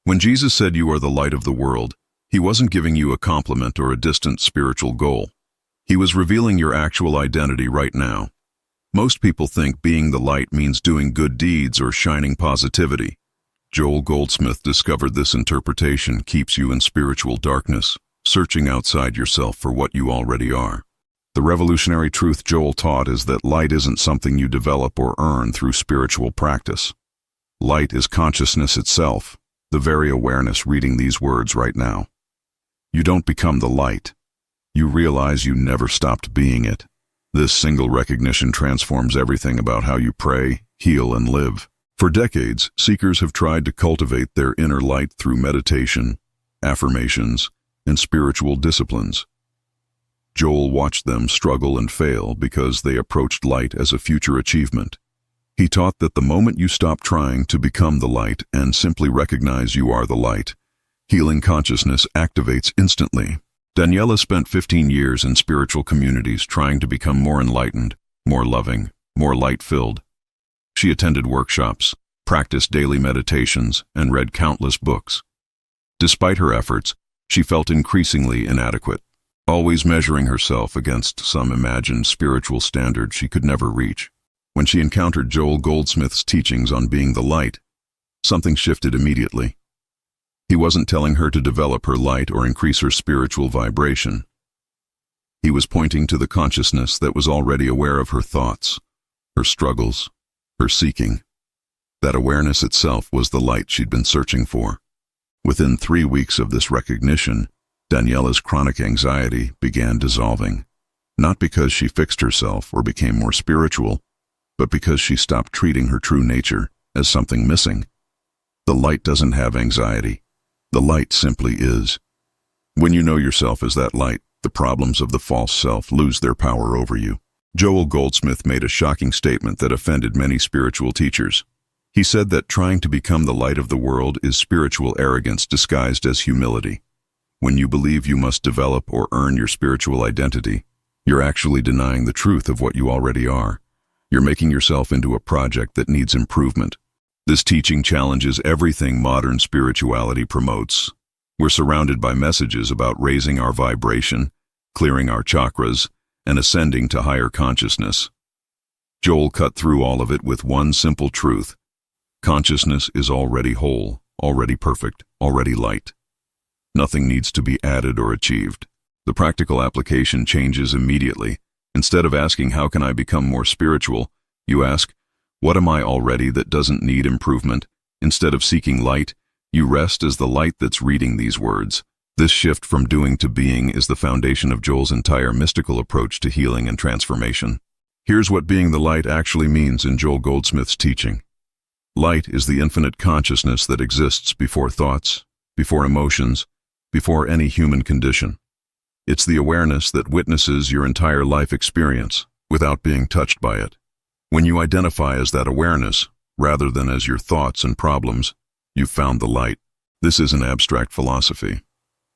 When Jesus said you are the light of the world, he wasn't giving you a compliment or a distant spiritual goal. He was revealing your actual identity right now. Most people think being the light means doing good deeds or shining positivity. Joel Goldsmith discovered this interpretation keeps you in spiritual darkness, searching outside yourself for what you already are. The revolutionary truth Joel taught is that light isn't something you develop or earn through spiritual practice. Light is consciousness itself, the very awareness reading these words right now. You don't become the light. You realize you never stopped being it. This single recognition transforms everything about how you pray, heal, and live. For decades, seekers have tried to cultivate their inner light through meditation, affirmations, and spiritual disciplines. Joel watched them struggle and fail because they approached light as a future achievement. He taught that the moment you stop trying to become the light and simply recognize you are the light, healing consciousness activates instantly. Daniela spent 15 years in spiritual communities trying to become more enlightened, more loving, more light-filled. She attended workshops, practiced daily meditations, and read countless books. Despite her efforts, she felt increasingly inadequate, always measuring herself against some imagined spiritual standard she could never reach. When she encountered Joel Goldsmith's teachings on being the light, something shifted immediately. He wasn't telling her to develop her light or increase her spiritual vibration. He was pointing to the consciousness that was already aware of her thoughts, her struggles, her seeking. That awareness itself was the light she'd been searching for. Within 3 weeks of this recognition, Daniela's chronic anxiety began dissolving, not because she fixed herself or became more spiritual, but because she stopped treating her true nature as something missing. The light doesn't have anxiety. The light simply is. When you know yourself as that light, the problems of the false self lose their power over you. Joel Goldsmith made a shocking statement that offended many spiritual teachers. He said that trying to become the light of the world is spiritual arrogance disguised as humility. When you believe you must develop or earn your spiritual identity, you're actually denying the truth of what you already are. You're making yourself into a project that needs improvement. This teaching challenges everything modern spirituality promotes. We're surrounded by messages about raising our vibration, clearing our chakras, and ascending to higher consciousness. Joel cut through all of it with one simple truth. Consciousness is already whole, already perfect, already light. Nothing needs to be added or achieved. The practical application changes immediately. Instead of asking, how can I become more spiritual, you ask, what am I already that doesn't need improvement? Instead of seeking light, you rest as the light that's reading these words. This shift from doing to being is the foundation of Joel's entire mystical approach to healing and transformation. Here's what being the light actually means in Joel Goldsmith's teaching. Light is the infinite consciousness that exists before thoughts, before emotions, before any human condition. It's the awareness that witnesses your entire life experience without being touched by it. When you identify as that awareness, rather than as your thoughts and problems, you've found the light. This isn't abstract philosophy.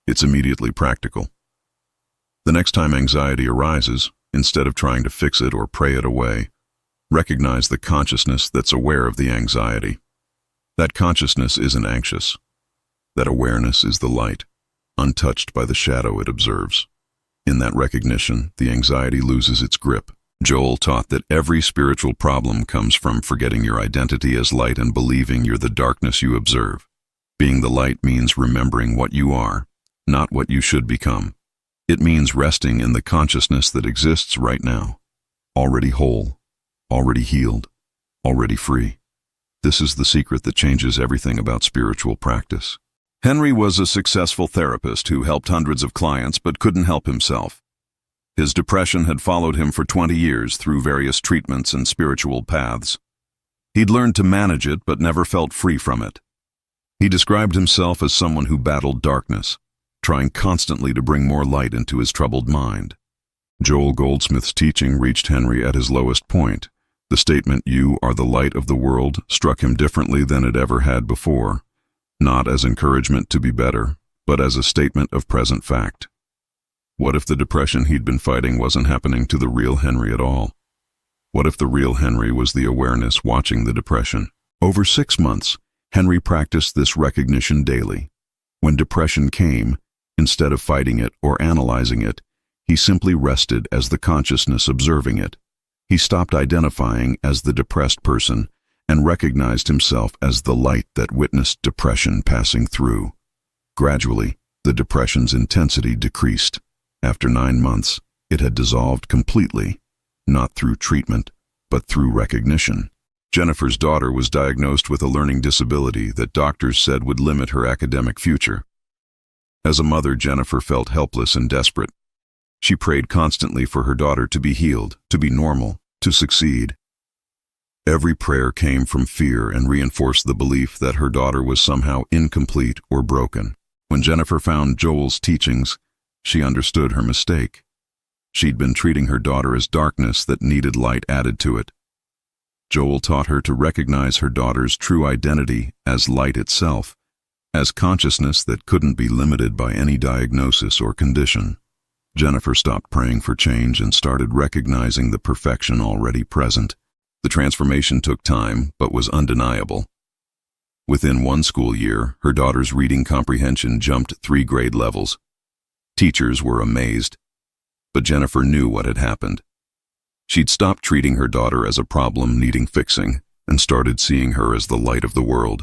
It's immediately practical. The next time anxiety arises, instead of trying to fix it or pray it away, recognize the consciousness that's aware of the anxiety. That consciousness isn't anxious. That awareness is the light, untouched by the shadow it observes. In that recognition, the anxiety loses its grip. Joel taught that every spiritual problem comes from forgetting your identity as light and believing you're the darkness you observe. Being the light means remembering what you are, not what you should become. It means resting in the consciousness that exists right now, already whole, already healed, already free. This is the secret that changes everything about spiritual practice. Henry was a successful therapist who helped hundreds of clients but couldn't help himself. His depression had followed him for 20 years through various treatments and spiritual paths. He'd learned to manage it but never felt free from it. He described himself as someone who battled darkness, trying constantly to bring more light into his troubled mind. Joel Goldsmith's teaching reached Henry at his lowest point. The statement, "You are the light of the world," struck him differently than it ever had before, not as encouragement to be better, but as a statement of present fact. What if the depression he'd been fighting wasn't happening to the real Henry at all? What if the real Henry was the awareness watching the depression? Over 6 months, Henry practiced this recognition daily. When depression came, instead of fighting it or analyzing it, he simply rested as the consciousness observing it. He stopped identifying as the depressed person and recognized himself as the light that witnessed depression passing through. Gradually, the depression's intensity decreased. After 9 months, it had dissolved completely, not through treatment, but through recognition. Jennifer's daughter was diagnosed with a learning disability that doctors said would limit her academic future. As a mother, Jennifer felt helpless and desperate. She prayed constantly for her daughter to be healed, to be normal, to succeed. Every prayer came from fear and reinforced the belief that her daughter was somehow incomplete or broken. When Jennifer found Joel's teachings, she understood her mistake. She'd been treating her daughter as darkness that needed light added to it. Joel taught her to recognize her daughter's true identity as light itself, as consciousness that couldn't be limited by any diagnosis or condition. Jennifer stopped praying for change and started recognizing the perfection already present. The transformation took time, but was undeniable. Within 1 school year, her daughter's reading comprehension jumped 3 grade levels. Teachers were amazed, but Jennifer knew what had happened. She'd stopped treating her daughter as a problem needing fixing and started seeing her as the light of the world.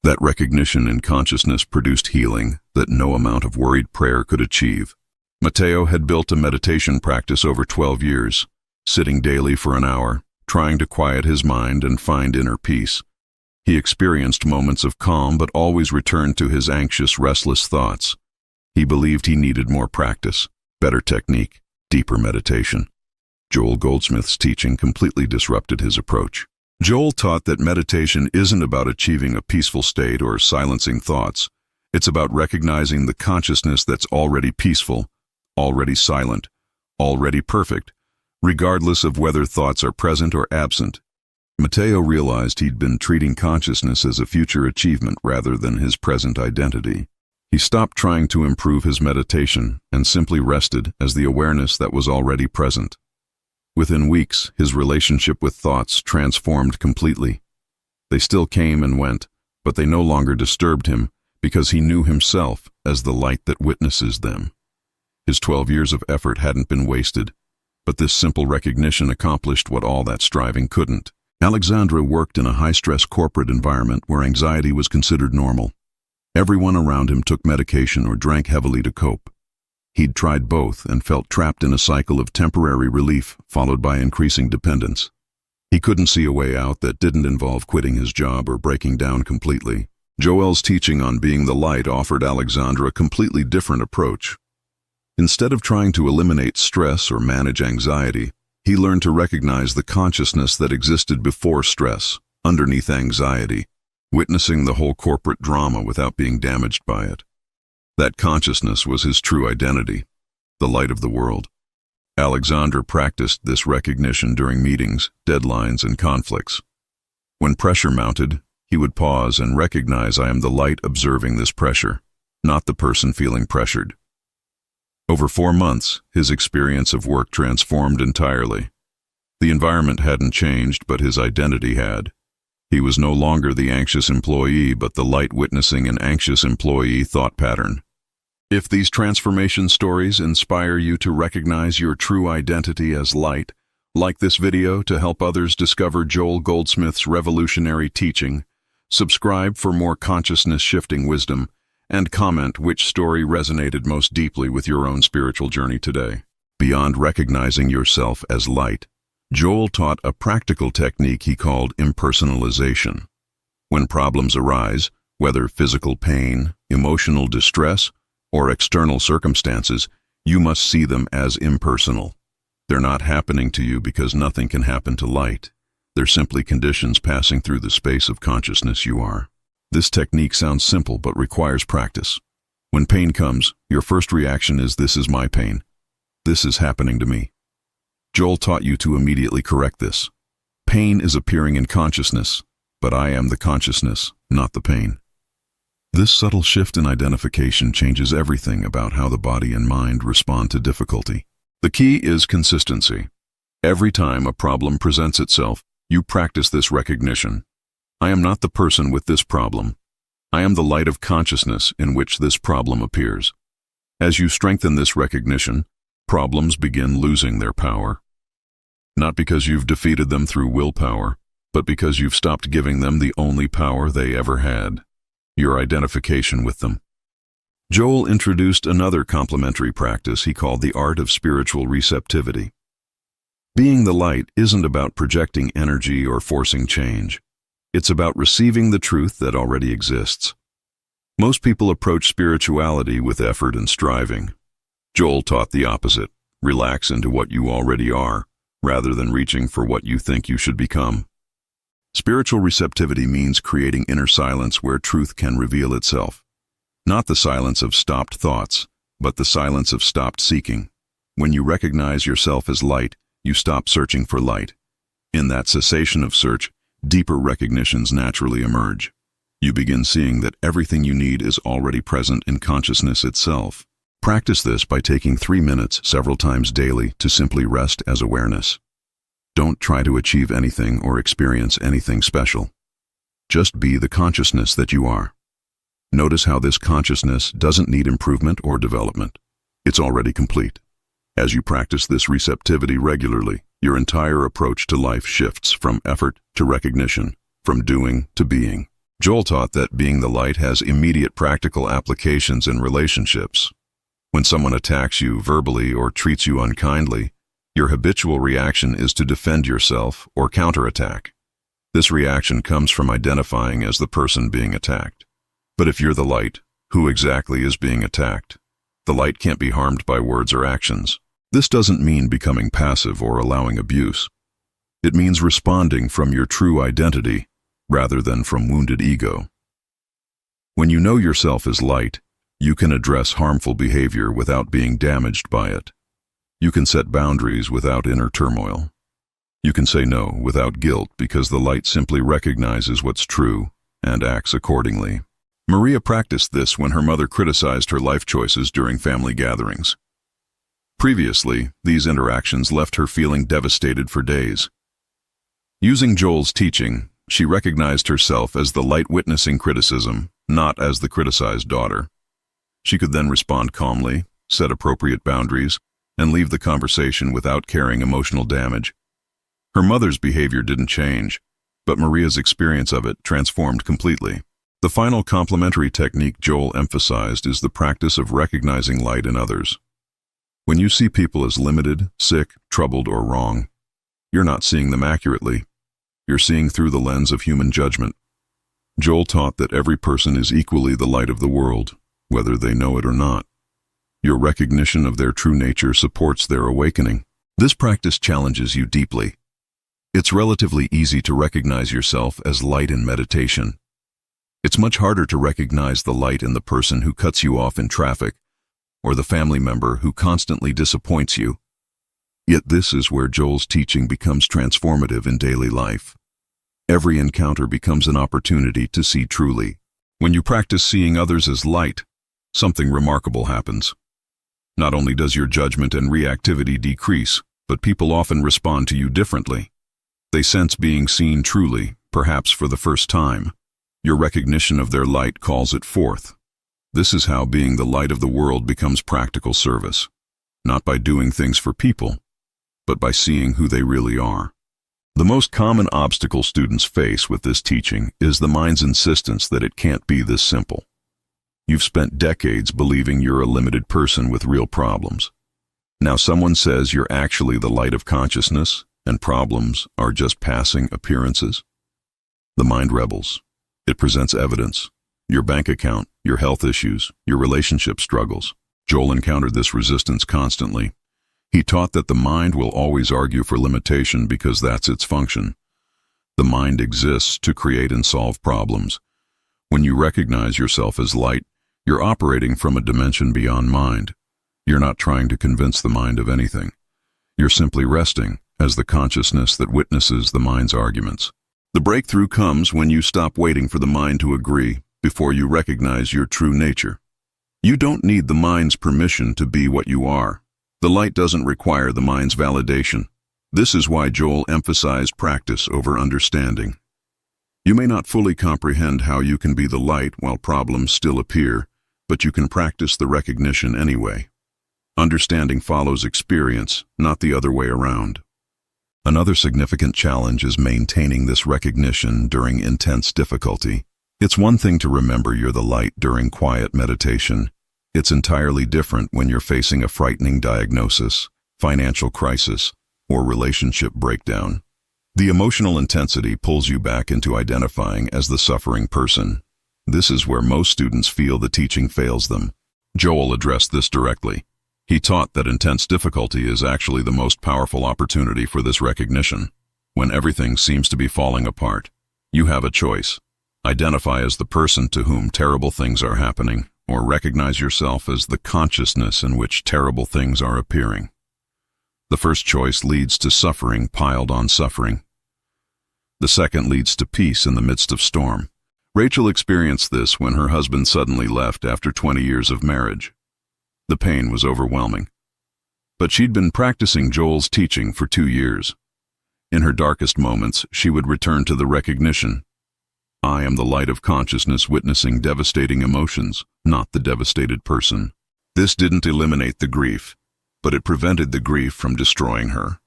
That recognition and consciousness produced healing that no amount of worried prayer could achieve. Mateo had built a meditation practice over 12 years, sitting daily for an hour, trying to quiet his mind and find inner peace. He experienced moments of calm but always returned to his anxious, restless thoughts. He believed he needed more practice, better technique, deeper meditation. Joel Goldsmith's teaching completely disrupted his approach. Joel taught that meditation isn't about achieving a peaceful state or silencing thoughts. It's about recognizing the consciousness that's already peaceful, already silent, already perfect, regardless of whether thoughts are present or absent. Mateo realized he'd been treating consciousness as a future achievement rather than his present identity. He stopped trying to improve his meditation and simply rested as the awareness that was already present. Within weeks, his relationship with thoughts transformed completely. They still came and went, but they no longer disturbed him because he knew himself as the light that witnesses them. His 12 years of effort hadn't been wasted, but this simple recognition accomplished what all that striving couldn't. Alexandra worked in a high-stress corporate environment where anxiety was considered normal. Everyone around him took medication or drank heavily to cope. He'd tried both and felt trapped in a cycle of temporary relief followed by increasing dependence. He couldn't see a way out that didn't involve quitting his job or breaking down completely. Joel's teaching on being the light offered Alexandra a completely different approach. Instead of trying to eliminate stress or manage anxiety, he learned to recognize the consciousness that existed before stress, underneath anxiety, witnessing the whole corporate drama without being damaged by it. That consciousness was his true identity, the light of the world. Alexandra practiced this recognition during meetings, deadlines, and conflicts. When pressure mounted, he would pause and recognize, I am the light observing this pressure, not the person feeling pressured. Over 4 months, his experience of work transformed entirely. The environment hadn't changed, but his identity had. He was no longer the anxious employee, but the light witnessing an anxious employee thought pattern. If these transformation stories inspire you to recognize your true identity as light, like this video to help others discover Joel Goldsmith's revolutionary teaching, subscribe for more consciousness-shifting wisdom, and comment which story resonated most deeply with your own spiritual journey today. Beyond recognizing yourself as light, Joel taught a practical technique he called impersonalization. When problems arise, whether physical pain, emotional distress, or external circumstances, you must see them as impersonal. They're not happening to you because nothing can happen to light. They're simply conditions passing through the space of consciousness you are. This technique sounds simple but requires practice. When pain comes, your first reaction is, this is my pain. This is happening to me. Joel taught you to immediately correct this. Pain is appearing in consciousness, but I am the consciousness, not the pain. This subtle shift in identification changes everything about how the body and mind respond to difficulty. The key is consistency. Every time a problem presents itself, you practice this recognition. I am not the person with this problem. I am the light of consciousness in which this problem appears. As you strengthen this recognition, problems begin losing their power. Not because you've defeated them through willpower, but because you've stopped giving them the only power they ever had, your identification with them. Joel introduced another complementary practice he called the art of spiritual receptivity. Being the light isn't about projecting energy or forcing change. It's about receiving the truth that already exists. Most people approach spirituality with effort and striving. Joel taught the opposite. Relax into what you already are, rather than reaching for what you think you should become. Spiritual receptivity means creating inner silence where truth can reveal itself. Not the silence of stopped thoughts, but the silence of stopped seeking. When you recognize yourself as light, you stop searching for light. In that cessation of search, deeper recognitions naturally emerge. You begin seeing that everything you need is already present in consciousness itself. Practice this by taking 3 minutes several times daily to simply rest as awareness. Don't try to achieve anything or experience anything special. Just be the consciousness that you are. Notice how this consciousness doesn't need improvement or development. It's already complete. As you practice this receptivity regularly, your entire approach to life shifts from effort to recognition, from doing to being. Joel taught that being the light has immediate practical applications in relationships. When someone attacks you verbally or treats you unkindly, your habitual reaction is to defend yourself or counterattack. This reaction comes from identifying as the person being attacked. But if you're the light, who exactly is being attacked? The light can't be harmed by words or actions. This doesn't mean becoming passive or allowing abuse. It means responding from your true identity rather than from wounded ego. When you know yourself as light, you can address harmful behavior without being damaged by it. You can set boundaries without inner turmoil. You can say no without guilt because the light simply recognizes what's true and acts accordingly. Maria practiced this when her mother criticized her life choices during family gatherings. Previously, these interactions left her feeling devastated for days. Using Joel's teaching, she recognized herself as the light witnessing criticism, not as the criticized daughter. She could then respond calmly, set appropriate boundaries, and leave the conversation without carrying emotional damage. Her mother's behavior didn't change, but Maria's experience of it transformed completely. The final complementary technique Joel emphasized is the practice of recognizing light in others. When you see people as limited, sick, troubled, or wrong, you're not seeing them accurately. You're seeing through the lens of human judgment. Joel taught that every person is equally the light of the world, whether they know it or not. Your recognition of their true nature supports their awakening. This practice challenges you deeply. It's relatively easy to recognize yourself as light in meditation. It's much harder to recognize the light in the person who cuts you off in traffic, or the family member who constantly disappoints you. Yet this is where Joel's teaching becomes transformative in daily life. Every encounter becomes an opportunity to see truly. When you practice seeing others as light, something remarkable happens. Not only does your judgment and reactivity decrease, but people often respond to you differently. They sense being seen truly, perhaps for the first time. Your recognition of their light calls it forth. This is how being the light of the world becomes practical service, not by doing things for people, but by seeing who they really are. The most common obstacle students face with this teaching is the mind's insistence that it can't be this simple. You've spent decades believing you're a limited person with real problems. Now someone says you're actually the light of consciousness, and problems are just passing appearances. The mind rebels. It presents evidence. Your bank account, your health issues, your relationship struggles. Joel encountered this resistance constantly. He taught that the mind will always argue for limitation because that's its function. The mind exists to create and solve problems. When you recognize yourself as light, you're operating from a dimension beyond mind. You're not trying to convince the mind of anything. You're simply resting as the consciousness that witnesses the mind's arguments. The breakthrough comes when you stop waiting for the mind to agree before you recognize your true nature. You don't need the mind's permission to be what you are. The light doesn't require the mind's validation. This is why Joel emphasized practice over understanding. You may not fully comprehend how you can be the light while problems still appear, but you can practice the recognition anyway. Understanding follows experience, not the other way around. Another significant challenge is maintaining this recognition during intense difficulty. It's one thing to remember you're the light during quiet meditation. It's entirely different when you're facing a frightening diagnosis, financial crisis, or relationship breakdown. The emotional intensity pulls you back into identifying as the suffering person. This is where most students feel the teaching fails them. Joel addressed this directly. He taught that intense difficulty is actually the most powerful opportunity for this recognition. When everything seems to be falling apart, you have a choice. Identify as the person to whom terrible things are happening, or recognize yourself as the consciousness in which terrible things are appearing. The first choice leads to suffering piled on suffering. The second leads to peace in the midst of storm. Rachel experienced this when her husband suddenly left after 20 years of marriage. The pain was overwhelming. But she'd been practicing Joel's teaching for 2 years. In her darkest moments, she would return to the recognition. I am the light of consciousness witnessing devastating emotions, not the devastated person. This didn't eliminate the grief, but it prevented the grief from destroying her.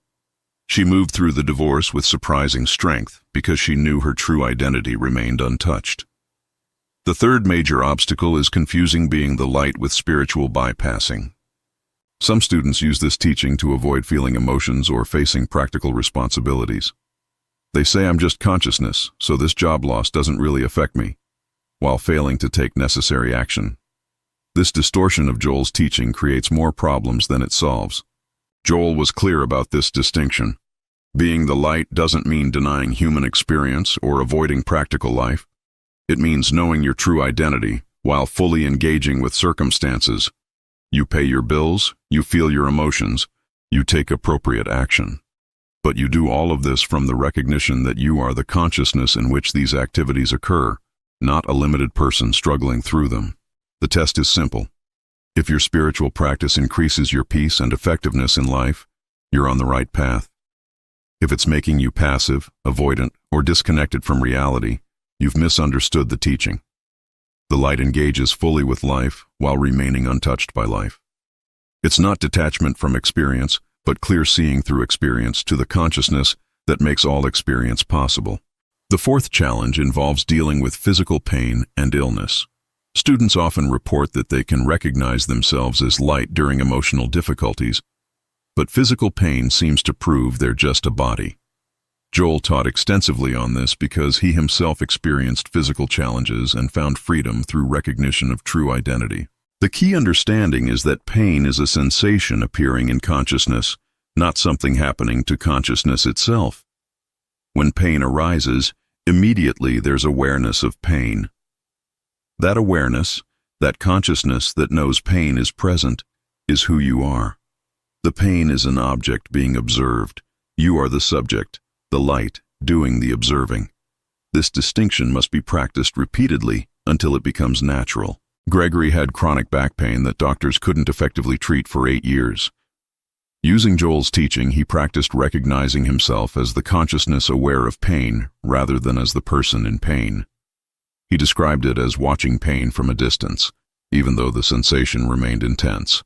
She moved through the divorce with surprising strength because she knew her true identity remained untouched. The third major obstacle is confusing being the light with spiritual bypassing. Some students use this teaching to avoid feeling emotions or facing practical responsibilities. They say I'm just consciousness, so this job loss doesn't really affect me, while failing to take necessary action. This distortion of Joel's teaching creates more problems than it solves. Joel was clear about this distinction. Being the light doesn't mean denying human experience or avoiding practical life. It means knowing your true identity while fully engaging with circumstances. You pay your bills, you feel your emotions, you take appropriate action. But you do all of this from the recognition that you are the consciousness in which these activities occur, not a limited person struggling through them. The test is simple. If your spiritual practice increases your peace and effectiveness in life, you're on the right path. If it's making you passive, avoidant, or disconnected from reality, you've misunderstood the teaching. The light engages fully with life while remaining untouched by life. It's not detachment from experience, but clear seeing through experience to the consciousness that makes all experience possible. The fourth challenge involves dealing with physical pain and illness. Students often report that they can recognize themselves as light during emotional difficulties, but physical pain seems to prove they're just a body. Joel taught extensively on this because he himself experienced physical challenges and found freedom through recognition of true identity. The key understanding is that pain is a sensation appearing in consciousness, not something happening to consciousness itself. When pain arises, immediately there's awareness of pain. That awareness, that consciousness that knows pain is present, is who you are. The pain is an object being observed. You are the subject, the light, doing the observing. This distinction must be practiced repeatedly until it becomes natural. Gregory had chronic back pain that doctors couldn't effectively treat for 8 years. Using Joel's teaching, he practiced recognizing himself as the consciousness aware of pain rather than as the person in pain. He described it as watching pain from a distance, even though the sensation remained intense.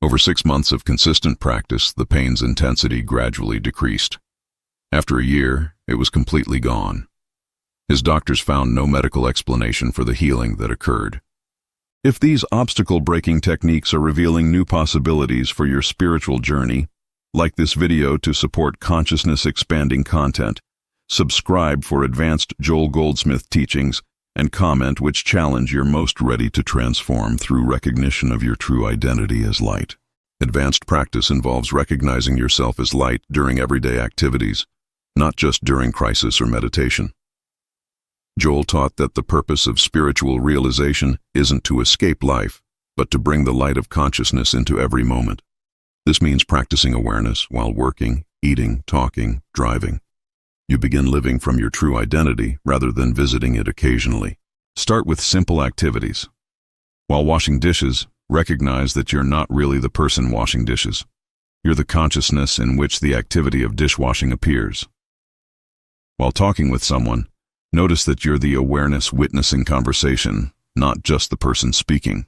Over 6 months of consistent practice, the pain's intensity gradually decreased. After a year, it was completely gone. His doctors found no medical explanation for the healing that occurred. If these obstacle-breaking techniques are revealing new possibilities for your spiritual journey, like this video to support consciousness-expanding content, subscribe for advanced Joel Goldsmith teachings, and comment which challenge you're most ready to transform through recognition of your true identity as light. Advanced practice involves recognizing yourself as light during everyday activities, not just during crisis or meditation. Joel taught that the purpose of spiritual realization isn't to escape life, but to bring the light of consciousness into every moment. This means practicing awareness while working, eating, talking, driving. You begin living from your true identity rather than visiting it occasionally. Start with simple activities. While washing dishes, recognize that you're not really the person washing dishes. You're the consciousness in which the activity of dishwashing appears. While talking with someone, Notice that you're the awareness witnessing conversation, not just the person speaking.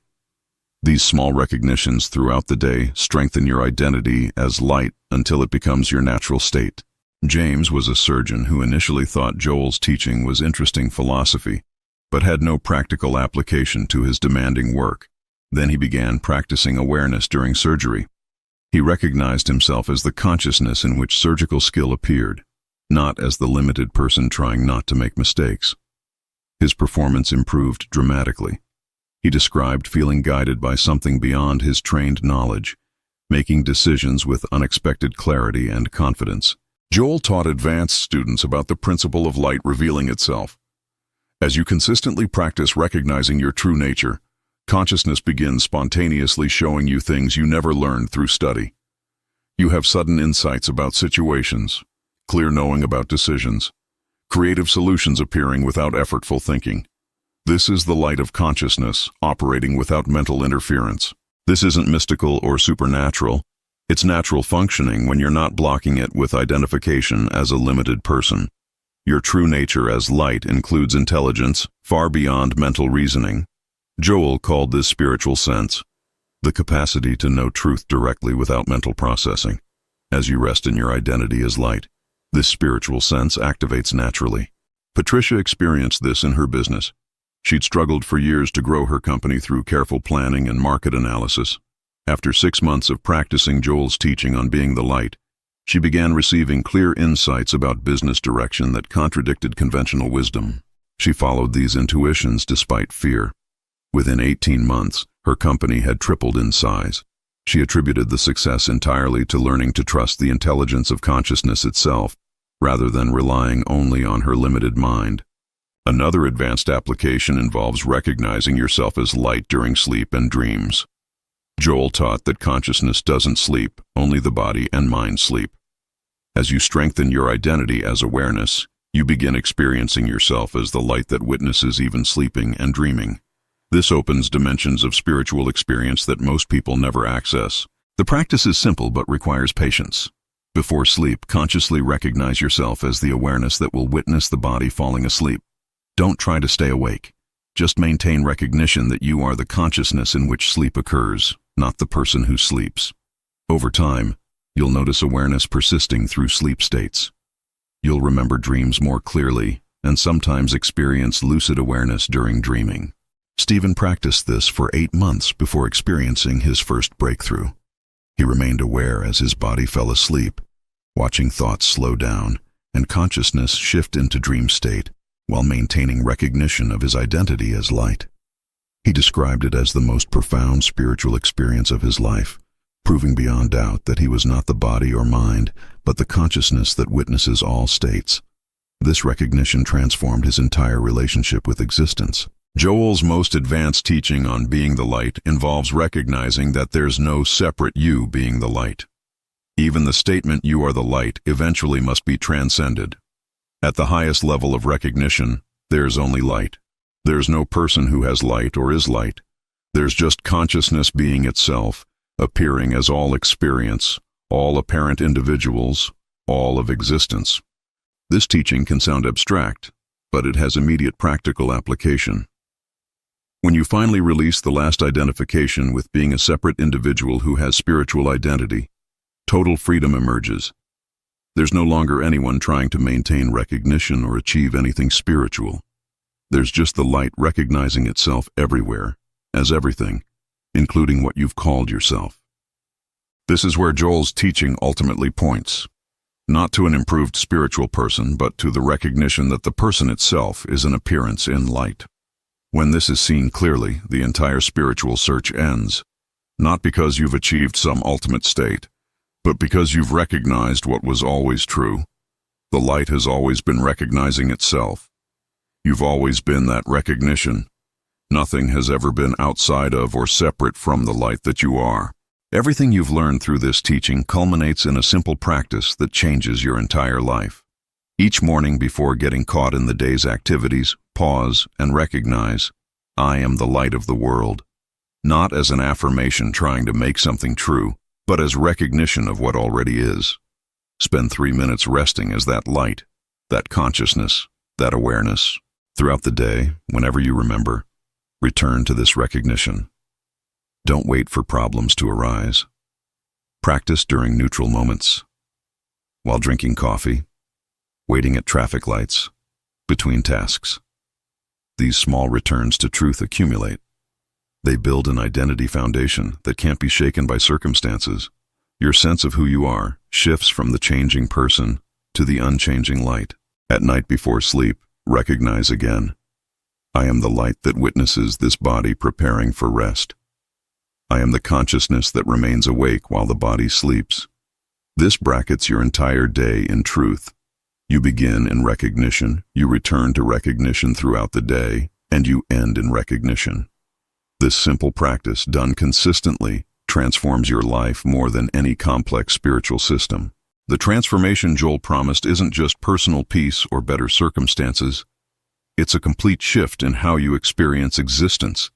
These small recognitions throughout the day strengthen your identity as light until it becomes your natural state. James was a surgeon who initially thought Joel's teaching was interesting philosophy, but had no practical application to his demanding work. Then he began practicing awareness during surgery. He recognized himself as the consciousness in which surgical skill appeared, not as the limited person trying not to make mistakes. His performance improved dramatically. He described feeling guided by something beyond his trained knowledge, making decisions with unexpected clarity and confidence. Joel taught advanced students about the principle of light revealing itself. As you consistently practice recognizing your true nature, consciousness begins spontaneously showing you things you never learned through study. You have sudden insights about situations, clear knowing about decisions, creative solutions appearing without effortful thinking. This is the light of consciousness operating without mental interference. This isn't mystical or supernatural. It's natural functioning when you're not blocking it with identification as a limited person. Your true nature as light includes intelligence far beyond mental reasoning. Joel called this spiritual sense, the capacity to know truth directly without mental processing. As you rest in your identity as light, this spiritual sense activates naturally. Patricia experienced this in her business. She'd struggled for years to grow her company through careful planning and market analysis. After 6 months of practicing Joel's teaching on being the light, she began receiving clear insights about business direction that contradicted conventional wisdom. She followed these intuitions despite fear. Within 18 months, her company had tripled in size. She attributed the success entirely to learning to trust the intelligence of consciousness itself, rather than relying only on her limited mind. Another advanced application involves recognizing yourself as light during sleep and dreams. Joel taught that consciousness doesn't sleep, only the body and mind sleep. As you strengthen your identity as awareness, you begin experiencing yourself as the light that witnesses even sleeping and dreaming. This opens dimensions of spiritual experience that most people never access. The practice is simple but requires patience. Before sleep, consciously recognize yourself as the awareness that will witness the body falling asleep. Don't try to stay awake. Just maintain recognition that you are the consciousness in which sleep occurs, not the person who sleeps. Over time, you'll notice awareness persisting through sleep states. You'll remember dreams more clearly and sometimes experience lucid awareness during dreaming. Stephen practiced this for 8 months before experiencing his first breakthrough. He remained aware as his body fell asleep, watching thoughts slow down and consciousness shift into dream state, while maintaining recognition of his identity as light. He described it as the most profound spiritual experience of his life, proving beyond doubt that he was not the body or mind, but the consciousness that witnesses all states. This recognition transformed his entire relationship with existence. Joel's most advanced teaching on being the light involves recognizing that there's no separate you being the light. Even the statement "you are the light" eventually must be transcended. At the highest level of recognition, there's only light. There's no person who has light or is light. There's just consciousness being itself, appearing as all experience, all apparent individuals, all of existence. This teaching can sound abstract, but it has immediate practical application. When you finally release the last identification with being a separate individual who has spiritual identity, total freedom emerges. There's no longer anyone trying to maintain recognition or achieve anything spiritual. There's just the light recognizing itself everywhere, as everything, including what you've called yourself. This is where Joel's teaching ultimately points, not to an improved spiritual person, but to the recognition that the person itself is an appearance in light. When this is seen clearly, the entire spiritual search ends, not because you've achieved some ultimate state, but because you've recognized what was always true. The light has always been recognizing itself. You've always been that recognition. Nothing has ever been outside of or separate from the light that you are. Everything you've learned through this teaching culminates in a simple practice that changes your entire life. Each morning before getting caught in the day's activities, pause and recognize, I am the light of the world. Not as an affirmation trying to make something true, but as recognition of what already is. Spend 3 minutes resting as that light, that consciousness, that awareness. Throughout the day, whenever you remember, return to this recognition. Don't wait for problems to arise. Practice during neutral moments, while drinking coffee, waiting at traffic lights, between tasks. These small returns to truth accumulate. They build an identity foundation that can't be shaken by circumstances. Your sense of who you are shifts from the changing person to the unchanging light. At night before sleep, recognize again. I am the light that witnesses this body preparing for rest. I am the consciousness that remains awake while the body sleeps. This brackets your entire day in truth. You begin in recognition, you return to recognition throughout the day, and you end in recognition. This simple practice, done consistently, transforms your life more than any complex spiritual system. The transformation Joel promised isn't just personal peace or better circumstances. It's a complete shift in how you experience existence.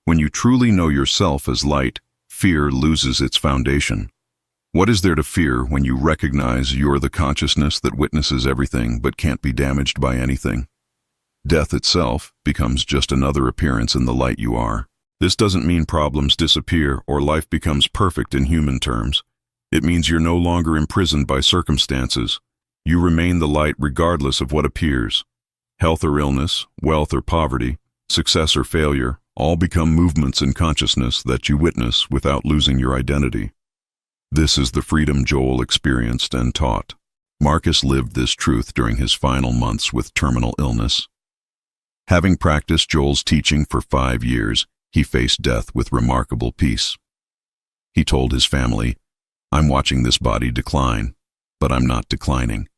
When you truly know yourself as light, fear loses its foundation. What is there to fear when you recognize you're the consciousness that witnesses everything but can't be damaged by anything? Death itself becomes just another appearance in the light you are. This doesn't mean problems disappear or life becomes perfect in human terms. It means you're no longer imprisoned by circumstances. You remain the light regardless of what appears. Health or illness, wealth or poverty, success or failure, all become movements in consciousness that you witness without losing your identity. This is the freedom Joel experienced and taught. Marcus lived this truth during his final months with terminal illness. Having practiced Joel's teaching for 5 years, he faced death with remarkable peace. He told his family, "I'm watching this body decline, but I'm not declining.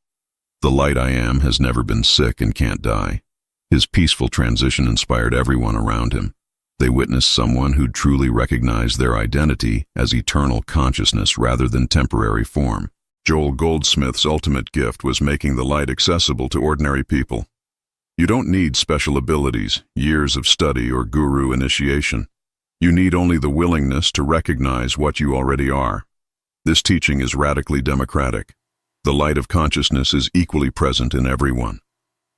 The light I am has never been sick and can't die." His peaceful transition inspired everyone around him. They witnessed someone who truly recognized their identity as eternal consciousness rather than temporary form. Joel Goldsmith's ultimate gift was making the light accessible to ordinary people. You don't need special abilities, years of study, or guru initiation. You need only the willingness to recognize what you already are. This teaching is radically democratic. The light of consciousness is equally present in everyone.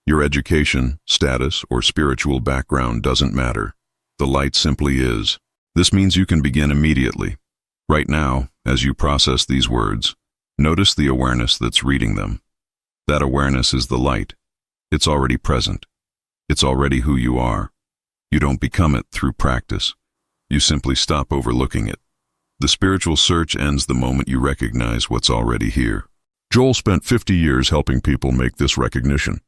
Your education, status, or spiritual background doesn't matter. The light simply is. This means you can begin immediately. Right now, as you process these words, notice the awareness that's reading them. That awareness is the light. It's already present. It's already who you are. You don't become it through practice. You simply stop overlooking it. The spiritual search ends the moment you recognize what's already here. Joel spent 50 years helping people make this recognition.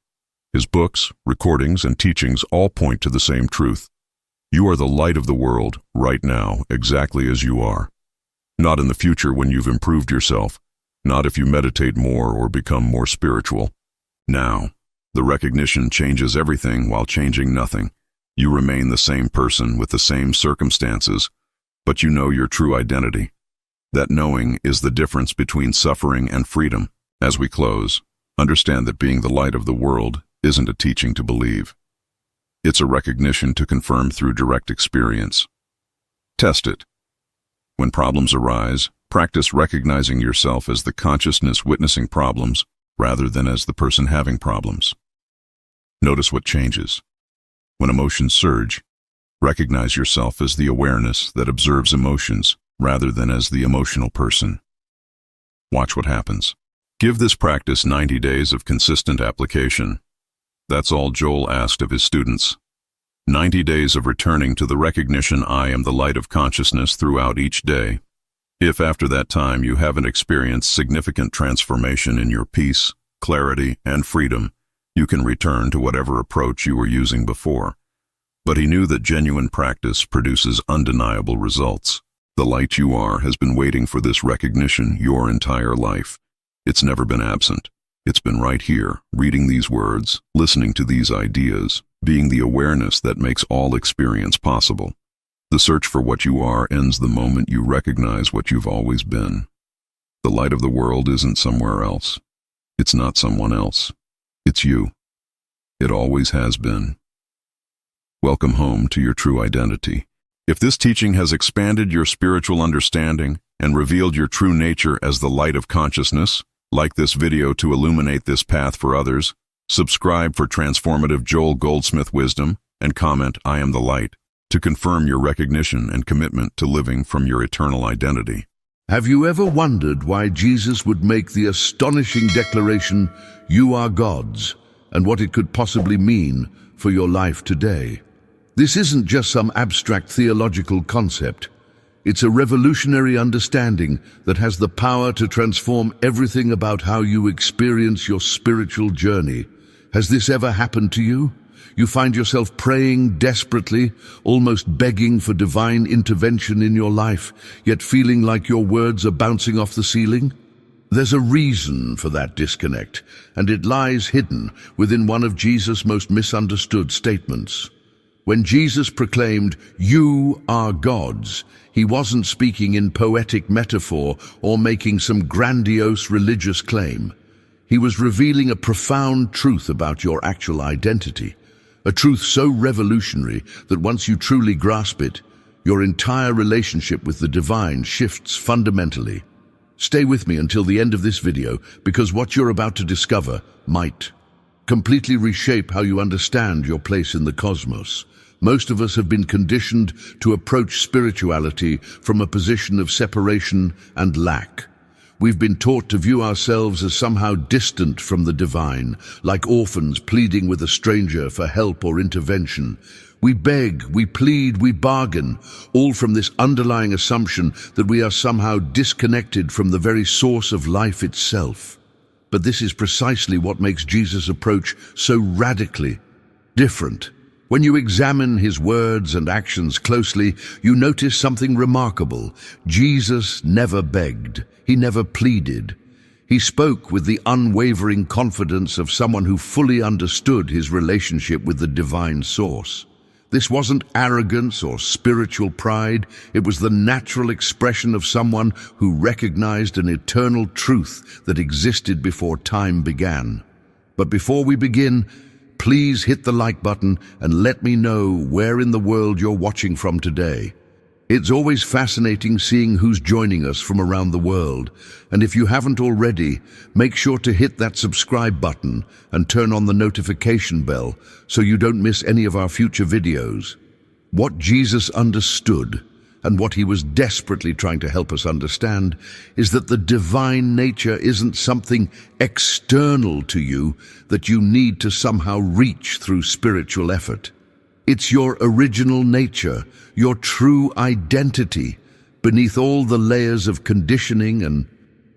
His books, recordings, and teachings all point to the same truth. You are the light of the world, right now, exactly as you are. Not in the future when you've improved yourself, not if you meditate more or become more spiritual. Now, the recognition changes everything while changing nothing. You remain the same person with the same circumstances, but you know your true identity. That knowing is the difference between suffering and freedom. As we close, understand that being the light of the world isn't a teaching to believe. It's a recognition to confirm through direct experience. Test it. When problems arise, practice recognizing yourself as the consciousness witnessing problems rather than as the person having problems. Notice what changes. When emotions surge, recognize yourself as the awareness that observes emotions rather than as the emotional person. Watch what happens. Give this practice 90 days of consistent application. That's all Joel asked of his students. 90 days of returning to the recognition I am the light of consciousness throughout each day. If after that time you haven't experienced significant transformation in your peace, clarity, and freedom, you can return to whatever approach you were using before. But he knew that genuine practice produces undeniable results. The light you are has been waiting for this recognition your entire life. It's never been absent. It's been right here, reading these words, listening to these ideas, being the awareness that makes all experience possible. The search for what you are ends the moment you recognize what you've always been. The light of the world isn't somewhere else. It's not someone else. It's you. It always has been. Welcome home to your true identity. If this teaching has expanded your spiritual understanding and revealed your true nature as the light of consciousness, like this video to illuminate this path for others, Subscribe for transformative Joel Goldsmith wisdom and comment, "I am the light," to confirm your recognition and commitment to living from your eternal identity. Have you ever wondered why Jesus would make the astonishing declaration, "You are God's," and what it could possibly mean for your life today? This isn't just some abstract theological concept. It's a revolutionary understanding that has the power to transform everything about how you experience your spiritual journey. Has this ever happened to you? You find yourself praying desperately, almost begging for divine intervention in your life, yet feeling like your words are bouncing off the ceiling? There's a reason for that disconnect, and it lies hidden within one of Jesus' most misunderstood statements. When Jesus proclaimed, "You are God's," he wasn't speaking in poetic metaphor or making some grandiose religious claim. He was revealing a profound truth about your actual identity. A truth so revolutionary that once you truly grasp it, your entire relationship with the divine shifts fundamentally. Stay with me until the end of this video, because what you're about to discover might completely reshape how you understand your place in the cosmos. Most of us have been conditioned to approach spirituality from a position of separation and lack. We've been taught to view ourselves as somehow distant from the divine, like orphans pleading with a stranger for help or intervention. We beg, we plead, we bargain, all from this underlying assumption that we are somehow disconnected from the very source of life itself. But this is precisely what makes Jesus' approach so radically different. When you examine his words and actions closely, you notice something remarkable. Jesus never begged. He never pleaded. He spoke with the unwavering confidence of someone who fully understood his relationship with the divine source. This wasn't arrogance or spiritual pride. It was the natural expression of someone who recognized an eternal truth that existed before time began. But before we begin, please hit the like button and let me know where in the world you're watching from today. It's always fascinating seeing who's joining us from around the world, and if you haven't already, make sure to hit that subscribe button and turn on the notification bell so you don't miss any of our future videos. What Jesus understood, and what he was desperately trying to help us understand, is that the divine nature isn't something external to you that you need to somehow reach through spiritual effort. It's your original nature, your true identity, beneath all the layers of conditioning and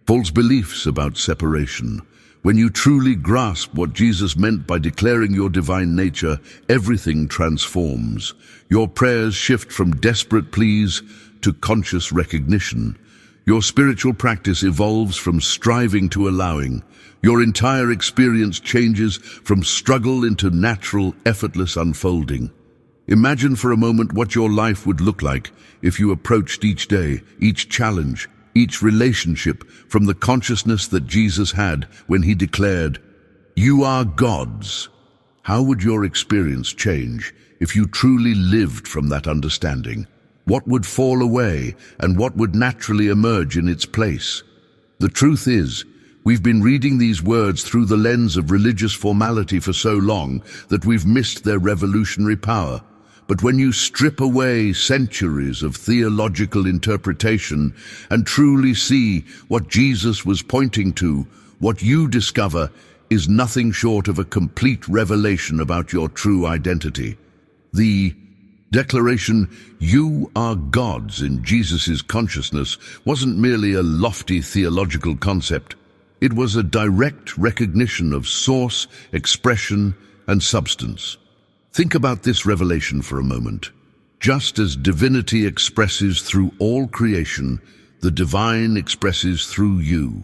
false beliefs about separation. When you truly grasp what Jesus meant by declaring your divine nature, everything transforms. Your prayers shift from desperate pleas to conscious recognition. Your spiritual practice evolves from striving to allowing. Your entire experience changes from struggle into natural, effortless unfolding. Imagine for a moment what your life would look like if you approached each day, each challenge, each relationship from the consciousness that Jesus had when he declared, "You are God's." How would your experience change if you truly lived from that understanding? What would fall away and what would naturally emerge in its place? The truth is, we've been reading these words through the lens of religious formality for so long that we've missed their revolutionary power. But when you strip away centuries of theological interpretation and truly see what Jesus was pointing to, what you discover is nothing short of a complete revelation about your true identity. The declaration, "You are God's," in Jesus' consciousness wasn't merely a lofty theological concept. It was a direct recognition of source, expression, and substance. Think about this revelation for a moment. Just as divinity expresses through all creation, the divine expresses through you.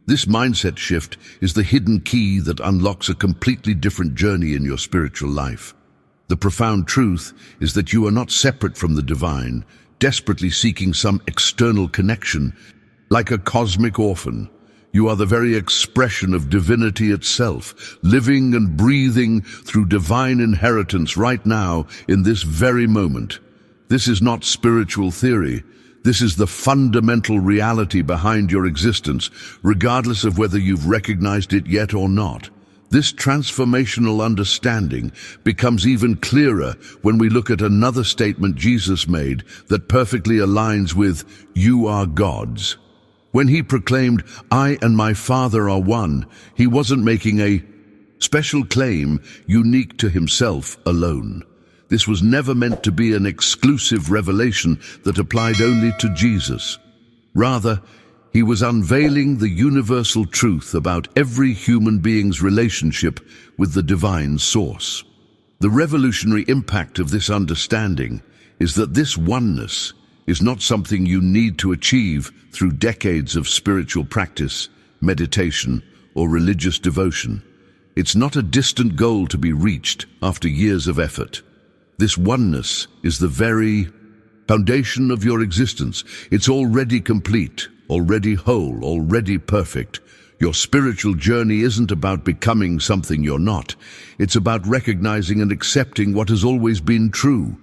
This mindset shift is the hidden key that unlocks a completely different journey in your spiritual life. The profound truth is that you are not separate from the divine, desperately seeking some external connection. Like a cosmic orphan, you are the very expression of divinity itself, living and breathing through divine inheritance right now in this very moment. This is not spiritual theory. This is the fundamental reality behind your existence, regardless of whether you've recognized it yet or not. This transformational understanding becomes even clearer when we look at another statement Jesus made that perfectly aligns with "You are God's." When he proclaimed, "I and my Father are one," he wasn't making a special claim unique to himself alone. This was never meant to be an exclusive revelation that applied only to Jesus. Rather, he was unveiling the universal truth about every human being's relationship with the divine source. The revolutionary impact of this understanding is that this oneness is not something you need to achieve through decades of spiritual practice, meditation, or religious devotion. It's not a distant goal to be reached after years of effort. This oneness is the very foundation of your existence. It's already complete, already whole, already perfect. Your spiritual journey isn't about becoming something you're not. It's about recognizing and accepting what has always been true.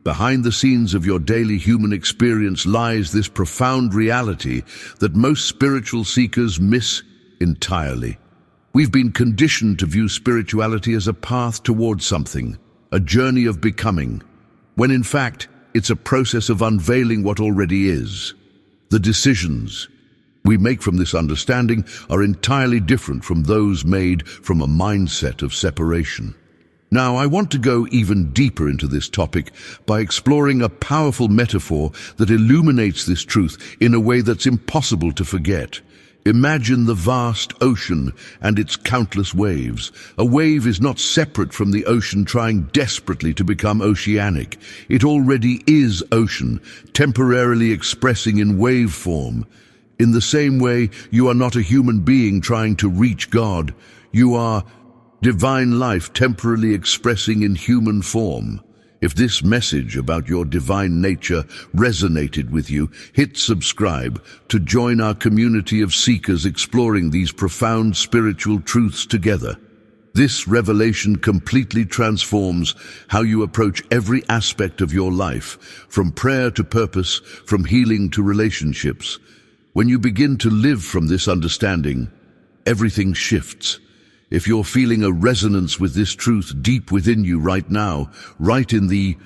Behind the scenes of your daily human experience lies this profound reality that most spiritual seekers miss entirely. We've been conditioned to view spirituality as a path towards something, a journey of becoming, when in fact it's a process of unveiling what already is. The decisions we make from this understanding are entirely different from those made from a mindset of separation. Now, I want to go even deeper into this topic by exploring a powerful metaphor that illuminates this truth in a way that's impossible to forget. Imagine the vast ocean and its countless waves. A wave is not separate from the ocean trying desperately to become oceanic. It already is ocean, temporarily expressing in wave form. In the same way, you are not a human being trying to reach God. You are divine life temporarily expressing in human form. If this message about your divine nature resonated with you, hit subscribe to join our community of seekers exploring these profound spiritual truths together. This revelation completely transforms how you approach every aspect of your life, from prayer to purpose, from healing to relationships. When you begin to live from this understanding, everything shifts. If you're feeling a resonance with this truth deep within you right now, write in the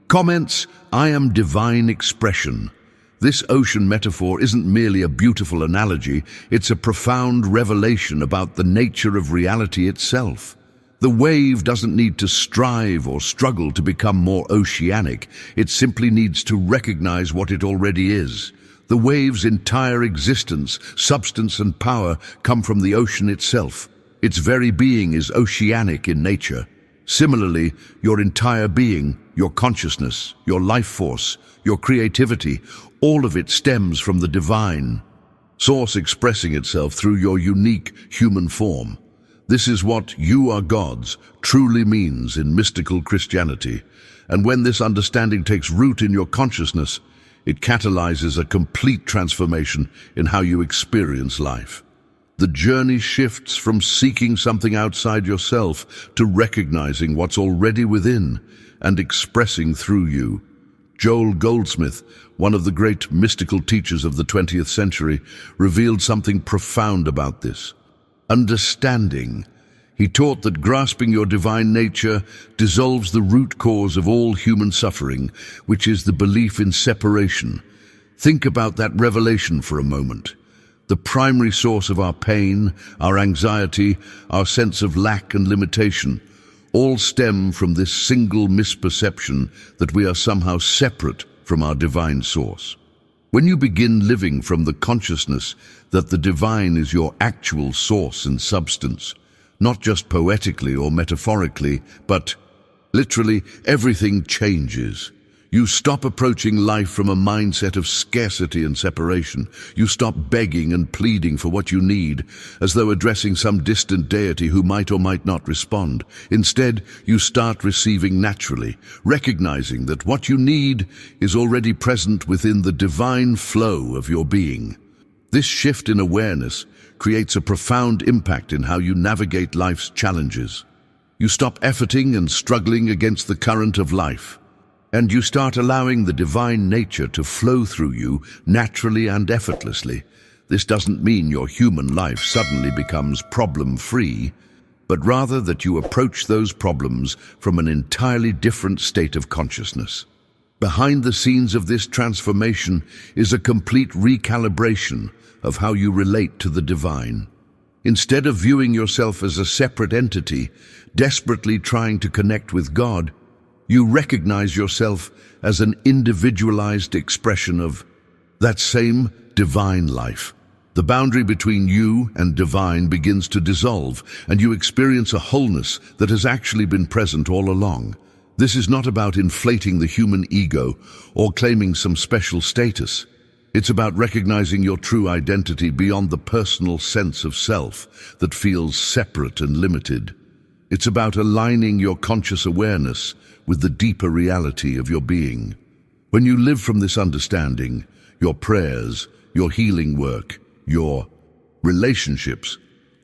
comments, "I am divine expression." This ocean metaphor isn't merely a beautiful analogy, it's a profound revelation about the nature of reality itself. The wave doesn't need to strive or struggle to become more oceanic, it simply needs to recognize what it already is. The wave's entire existence, substance and power come from the ocean itself. Its very being is oceanic in nature. Similarly, your entire being, your consciousness, your life force, your creativity, all of it stems from the divine source expressing itself through your unique human form. This is what "you are God's" truly means in mystical Christianity. And when this understanding takes root in your consciousness, it catalyzes a complete transformation in how you experience life. The journey shifts from seeking something outside yourself to recognizing what's already within and expressing through you. Joel Goldsmith, one of the great mystical teachers of the 20th century, revealed something profound about this. Understanding. He taught that grasping your divine nature dissolves the root cause of all human suffering, which is the belief in separation. Think about that revelation for a moment. The primary source of our pain, our anxiety, our sense of lack and limitation, all stem from this single misperception that we are somehow separate from our divine source. When you begin living from the consciousness that the divine is your actual source and substance, not just poetically or metaphorically, but literally, everything changes. You stop approaching life from a mindset of scarcity and separation. You stop begging and pleading for what you need, as though addressing some distant deity who might or might not respond. Instead, you start receiving naturally, recognizing that what you need is already present within the divine flow of your being. This shift in awareness creates a profound impact in how you navigate life's challenges. You stop efforting and struggling against the current of life, and you start allowing the divine nature to flow through you naturally and effortlessly. This doesn't mean your human life suddenly becomes problem-free, but rather that you approach those problems from an entirely different state of consciousness. Behind the scenes of this transformation is a complete recalibration of how you relate to the divine. Instead of viewing yourself as a separate entity, desperately trying to connect with God, you recognize yourself as an individualized expression of that same divine life. The boundary between you and divine begins to dissolve, and you experience a wholeness that has actually been present all along. This is not about inflating the human ego or claiming some special status. It's about recognizing your true identity beyond the personal sense of self that feels separate and limited. It's about aligning your conscious awareness with the deeper reality of your being. When you live from this understanding, your prayers, your healing work, your relationships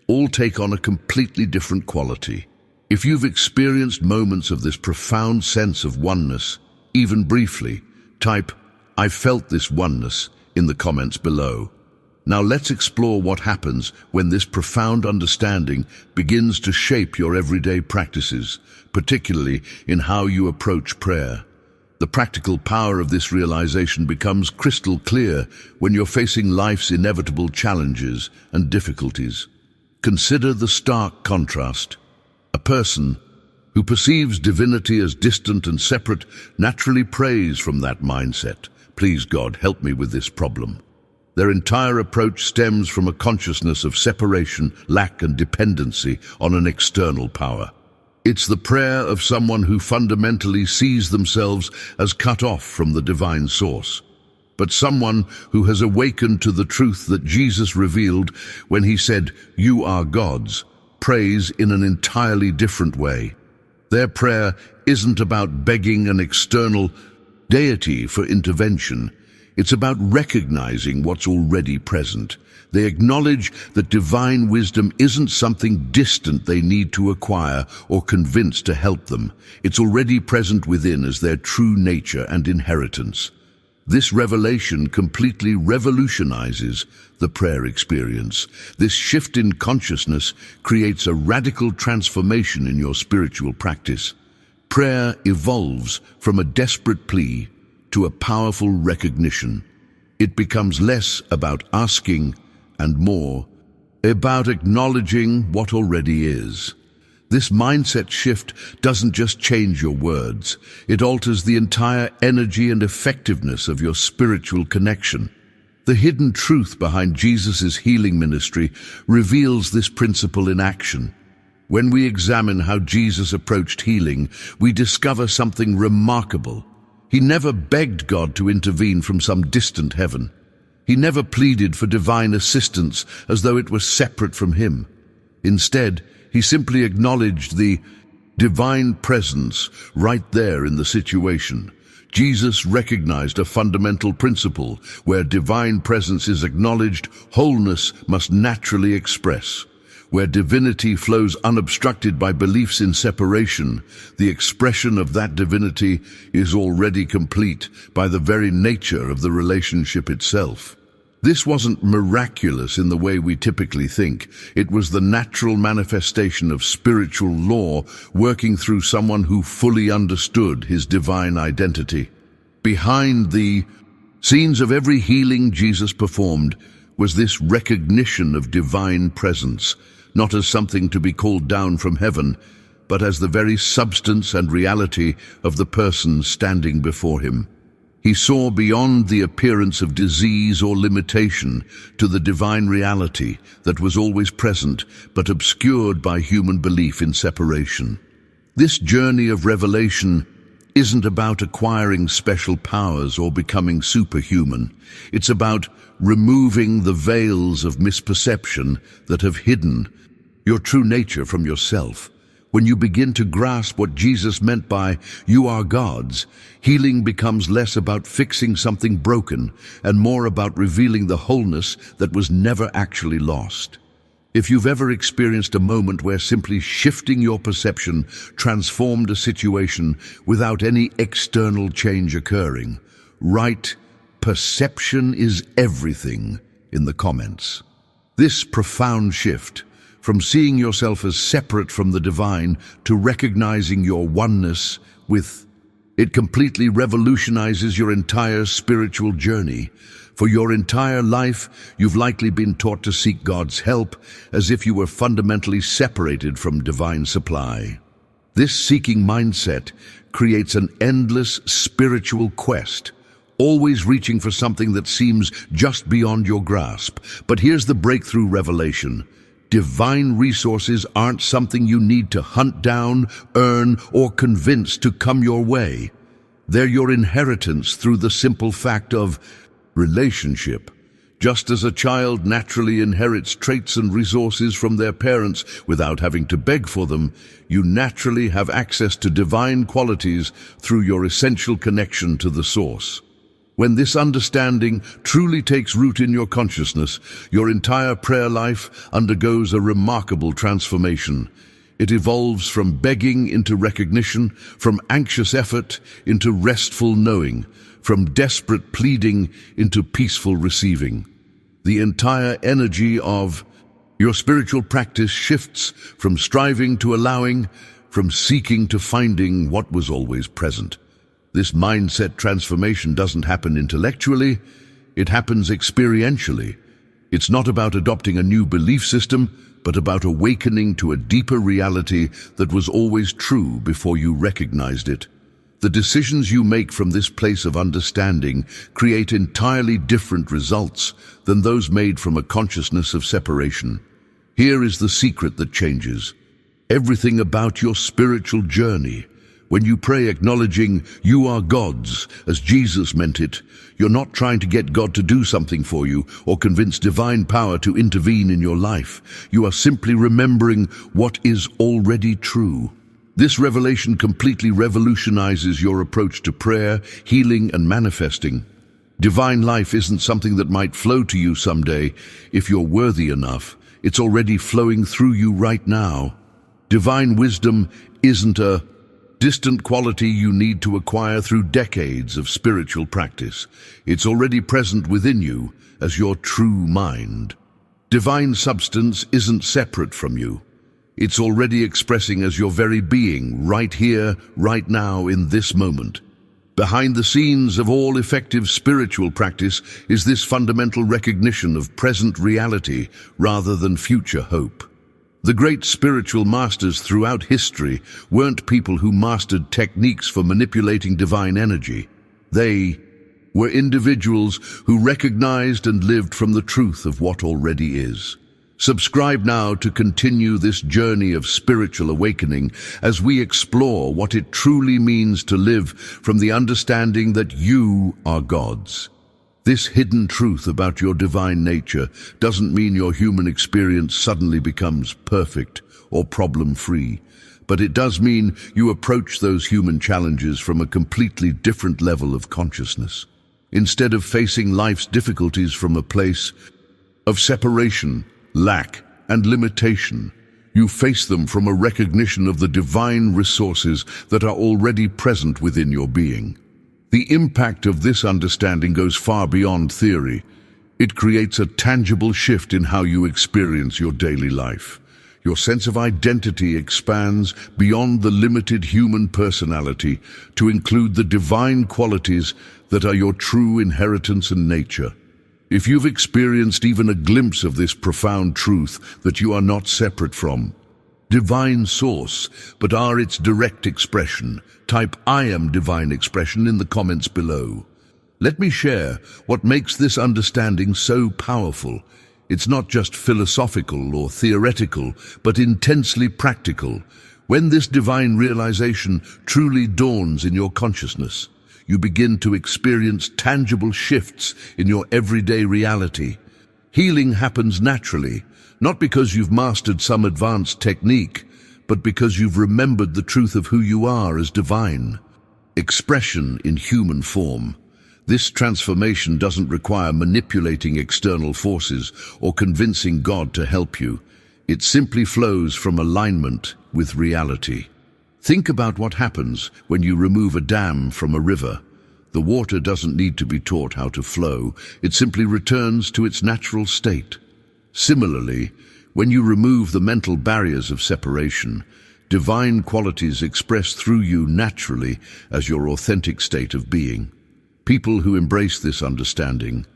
all take on a completely different quality. If you've experienced moments of this profound sense of oneness, even briefly, type, "I felt this oneness," in the comments below. Now let's explore what happens when this profound understanding begins to shape your everyday practices, particularly in how you approach prayer. The practical power of this realization becomes crystal clear when you're facing life's inevitable challenges and difficulties. Consider the stark contrast. A person who perceives divinity as distant and separate naturally prays from that mindset. Please God, help me with this problem. Their entire approach stems from a consciousness of separation, lack, and dependency on an external power. It's the prayer of someone who fundamentally sees themselves as cut off from the divine source, but someone who has awakened to the truth that Jesus revealed when he said, "You are God's," prays in an entirely different way. Their prayer isn't about begging an external deity for intervention. It's about recognizing what's already present. They acknowledge that divine wisdom isn't something distant they need to acquire or convince to help them. It's already present within as their true nature and inheritance. This revelation completely revolutionizes the prayer experience. This shift in consciousness creates a radical transformation in your spiritual practice. Prayer evolves from a desperate plea to a powerful recognition. It becomes less about asking and more about acknowledging what already is. This mindset shift doesn't just change your words, it alters the entire energy and effectiveness of your spiritual connection. The hidden truth behind Jesus' healing ministry reveals this principle in action. When we examine how Jesus approached healing, we discover something remarkable. He never begged God to intervene from some distant heaven. He never pleaded for divine assistance as though it was separate from him. Instead, he simply acknowledged the divine presence right there in the situation. Jesus recognized a fundamental principle: where divine presence is acknowledged, wholeness must naturally express. Where divinity flows unobstructed by beliefs in separation, the expression of that divinity is already complete by the very nature of the relationship itself. This wasn't miraculous in the way we typically think. It was the natural manifestation of spiritual law working through someone who fully understood his divine identity. Behind the scenes of every healing Jesus performed was this recognition of divine presence, not as something to be called down from heaven, but as the very substance and reality of the person standing before him. He saw beyond the appearance of disease or limitation to the divine reality that was always present but obscured by human belief in separation. This journey of revelation isn't about acquiring special powers or becoming superhuman. It's about removing the veils of misperception that have hidden your true nature from yourself. When you begin to grasp what Jesus meant by "you are God's," healing becomes less about fixing something broken and more about revealing the wholeness that was never actually lost. If you've ever experienced a moment where simply shifting your perception transformed a situation without any external change occurring, write "perception is everything" in the comments. This profound shift from seeing yourself as separate from the divine to recognizing your oneness with. It completely revolutionizes your entire spiritual journey. For your entire life, you've likely been taught to seek God's help as if you were fundamentally separated from divine supply. This seeking mindset creates an endless spiritual quest, always reaching for something that seems just beyond your grasp. But here's the breakthrough revelation. Divine resources aren't something you need to hunt down, earn, or convince to come your way. They're your inheritance through the simple fact of relationship. Just as a child naturally inherits traits and resources from their parents without having to beg for them, you naturally have access to divine qualities through your essential connection to the source. When this understanding truly takes root in your consciousness, your entire prayer life undergoes a remarkable transformation. It evolves from begging into recognition, from anxious effort into restful knowing, from desperate pleading into peaceful receiving. The entire energy of your spiritual practice shifts from striving to allowing, from seeking to finding what was always present. This mindset transformation doesn't happen intellectually, it happens experientially. It's not about adopting a new belief system, but about awakening to a deeper reality that was always true before you recognized it. The decisions you make from this place of understanding create entirely different results than those made from a consciousness of separation. Here is the secret that changes everything about your spiritual journey. When you pray acknowledging you are God's, as Jesus meant it, you're not trying to get God to do something for you or convince divine power to intervene in your life. You are simply remembering what is already true. This revelation completely revolutionizes your approach to prayer, healing, and manifesting. Divine life isn't something that might flow to you someday. If you're worthy enough, it's already flowing through you right now. Divine wisdom isn't a distant quality you need to acquire through decades of spiritual practice. It's already present within you as your true mind. Divine substance isn't separate from you. It's already expressing as your very being, right here, right now, in this moment. Behind the scenes of all effective spiritual practice is this fundamental recognition of present reality rather than future hope. The great spiritual masters throughout history weren't people who mastered techniques for manipulating divine energy. They were individuals who recognized and lived from the truth of what already is. Subscribe now to continue this journey of spiritual awakening as we explore what it truly means to live from the understanding that you are God's. This hidden truth about your divine nature doesn't mean your human experience suddenly becomes perfect or problem-free, but it does mean you approach those human challenges from a completely different level of consciousness. Instead of facing life's difficulties from a place of separation, lack, and limitation, you face them from a recognition of the divine resources that are already present within your being. The impact of this understanding goes far beyond theory. It creates a tangible shift in how you experience your daily life. Your sense of identity expands beyond the limited human personality to include the divine qualities that are your true inheritance and nature. If you've experienced even a glimpse of this profound truth that you are not separate from divine source, but are its direct expression, type "I am divine expression" in the comments below. Let me share what makes this understanding so powerful. It's not just philosophical or theoretical, but intensely practical. When this divine realization truly dawns in your consciousness, you begin to experience tangible shifts in your everyday reality. Healing happens naturally, not because you've mastered some advanced technique, but because you've remembered the truth of who you are as divine expression in human form. This transformation doesn't require manipulating external forces or convincing God to help you. It simply flows from alignment with reality. Think about what happens when you remove a dam from a river. The water doesn't need to be taught how to flow. It simply returns to its natural state. Similarly, When you remove the mental barriers of separation, divine qualities express through you naturally as your authentic state of being. People who embrace this understanding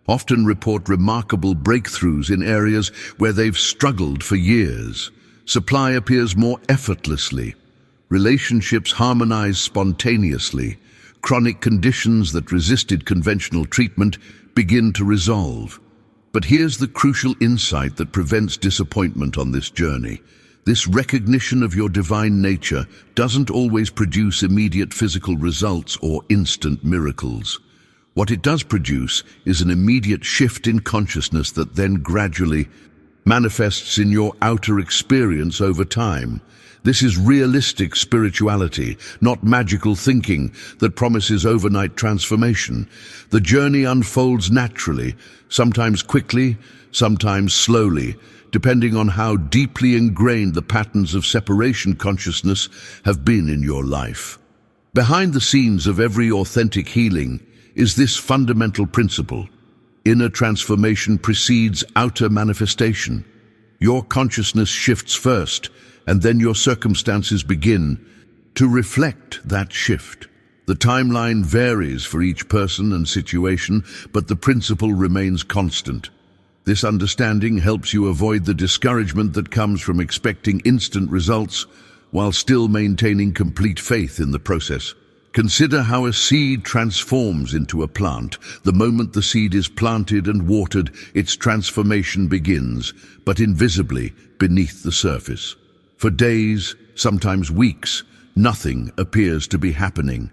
often report remarkable breakthroughs in areas where they've struggled for years. Supply appears more effortlessly. Relationships harmonize spontaneously. Chronic conditions that resisted conventional treatment begin to resolve. But here's the crucial insight that prevents disappointment on this journey. This recognition of your divine nature doesn't always produce immediate physical results or instant miracles. What it does produce is an immediate shift in consciousness that then gradually manifests in your outer experience over time. This is realistic spirituality, not magical thinking that promises overnight transformation. The journey unfolds naturally, sometimes quickly, sometimes slowly, depending on how deeply ingrained the patterns of separation consciousness have been in your life. Behind the scenes of every authentic healing is this fundamental principle. Inner transformation precedes outer manifestation. Your consciousness shifts first, and then your circumstances begin to reflect that shift. The timeline varies for each person and situation, but the principle remains constant. This understanding helps you avoid the discouragement that comes from expecting instant results while still maintaining complete faith in the process. Consider how a seed transforms into a plant. The moment the seed is planted and watered, its transformation begins, but invisibly beneath the surface. For days, sometimes weeks, nothing appears to be happening,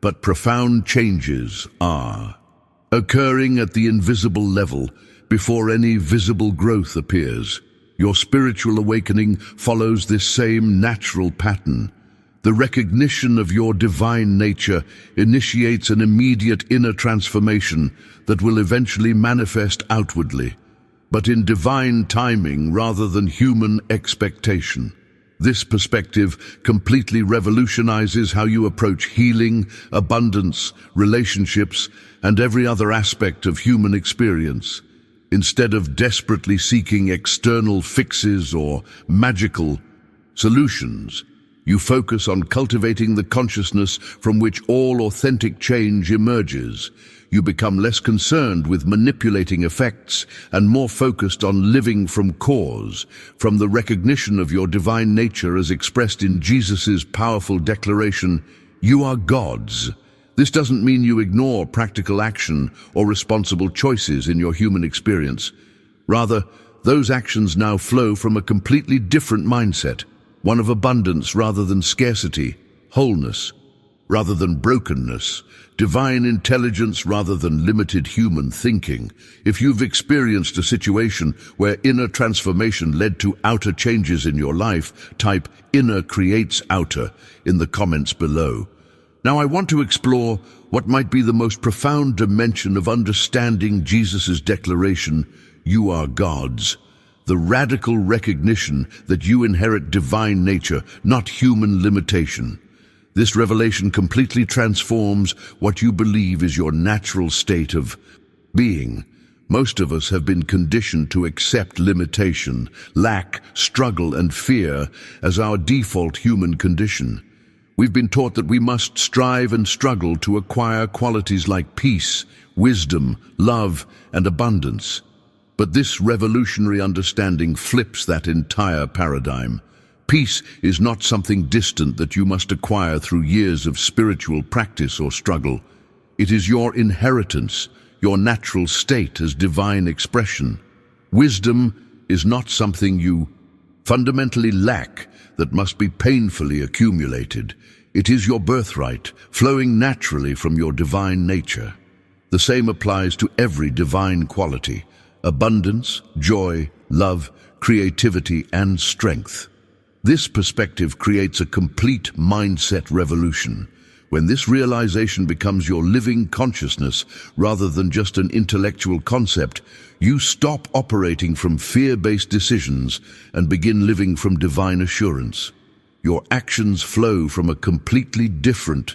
but profound changes are occurring at the invisible level before any visible growth appears. Your spiritual awakening follows this same natural pattern. The recognition of your divine nature initiates an immediate inner transformation that will eventually manifest outwardly, but in divine timing rather than human expectation. This perspective completely revolutionizes how you approach healing, abundance, relationships, and every other aspect of human experience. Instead of desperately seeking external fixes or magical solutions, you focus on cultivating the consciousness from which all authentic change emerges. You become less concerned with manipulating effects and more focused on living from cause, from the recognition of your divine nature as expressed in Jesus' powerful declaration, "You are God's." This doesn't mean you ignore practical action or responsible choices in your human experience. Rather, those actions now flow from a completely different mindset, one of abundance rather than scarcity, wholeness rather than brokenness, divine intelligence rather than limited human thinking. If you've experienced a situation where inner transformation led to outer changes in your life, type "inner creates outer" in the comments below. Now I want to explore what might be the most profound dimension of understanding Jesus' declaration, "You are God's." The radical recognition that you inherit divine nature, not human limitation. This revelation completely transforms what you believe is your natural state of being. Most of us have been conditioned to accept limitation, lack, struggle, and fear as our default human condition. We've been taught that we must strive and struggle to acquire qualities like peace, wisdom, love, and abundance. But this revolutionary understanding flips that entire paradigm. Peace is not something distant that you must acquire through years of spiritual practice or struggle. It is your inheritance, your natural state as divine expression. Wisdom is not something you fundamentally lack that must be painfully accumulated. It is your birthright, flowing naturally from your divine nature. The same applies to every divine quality: abundance, joy, love, creativity, and strength. This perspective creates a complete mindset revolution. When this realization becomes your living consciousness rather than just an intellectual concept, you stop operating from fear-based decisions and begin living from divine assurance. Your actions flow from a completely different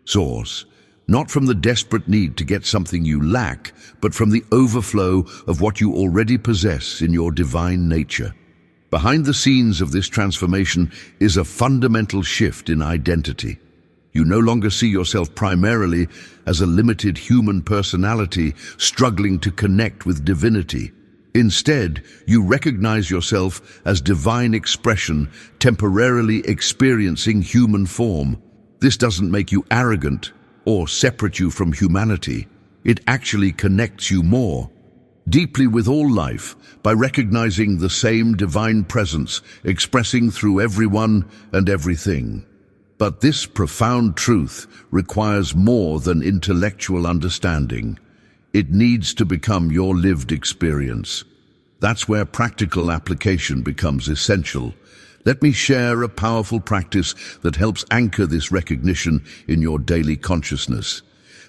source, not from the desperate need to get something you lack, but from the overflow of what you already possess in your divine nature. Behind the scenes of this transformation is a fundamental shift in identity. You no longer see yourself primarily as a limited human personality struggling to connect with divinity. Instead, you recognize yourself as divine expression, temporarily experiencing human form. This doesn't make you arrogant or separate you from humanity. It actually connects you more deeply with all life by recognizing the same divine presence expressing through everyone and everything. But this profound truth requires more than intellectual understanding. It needs to become your lived experience. That's where practical application becomes essential. Let me share a powerful practice that helps anchor this recognition in your daily consciousness.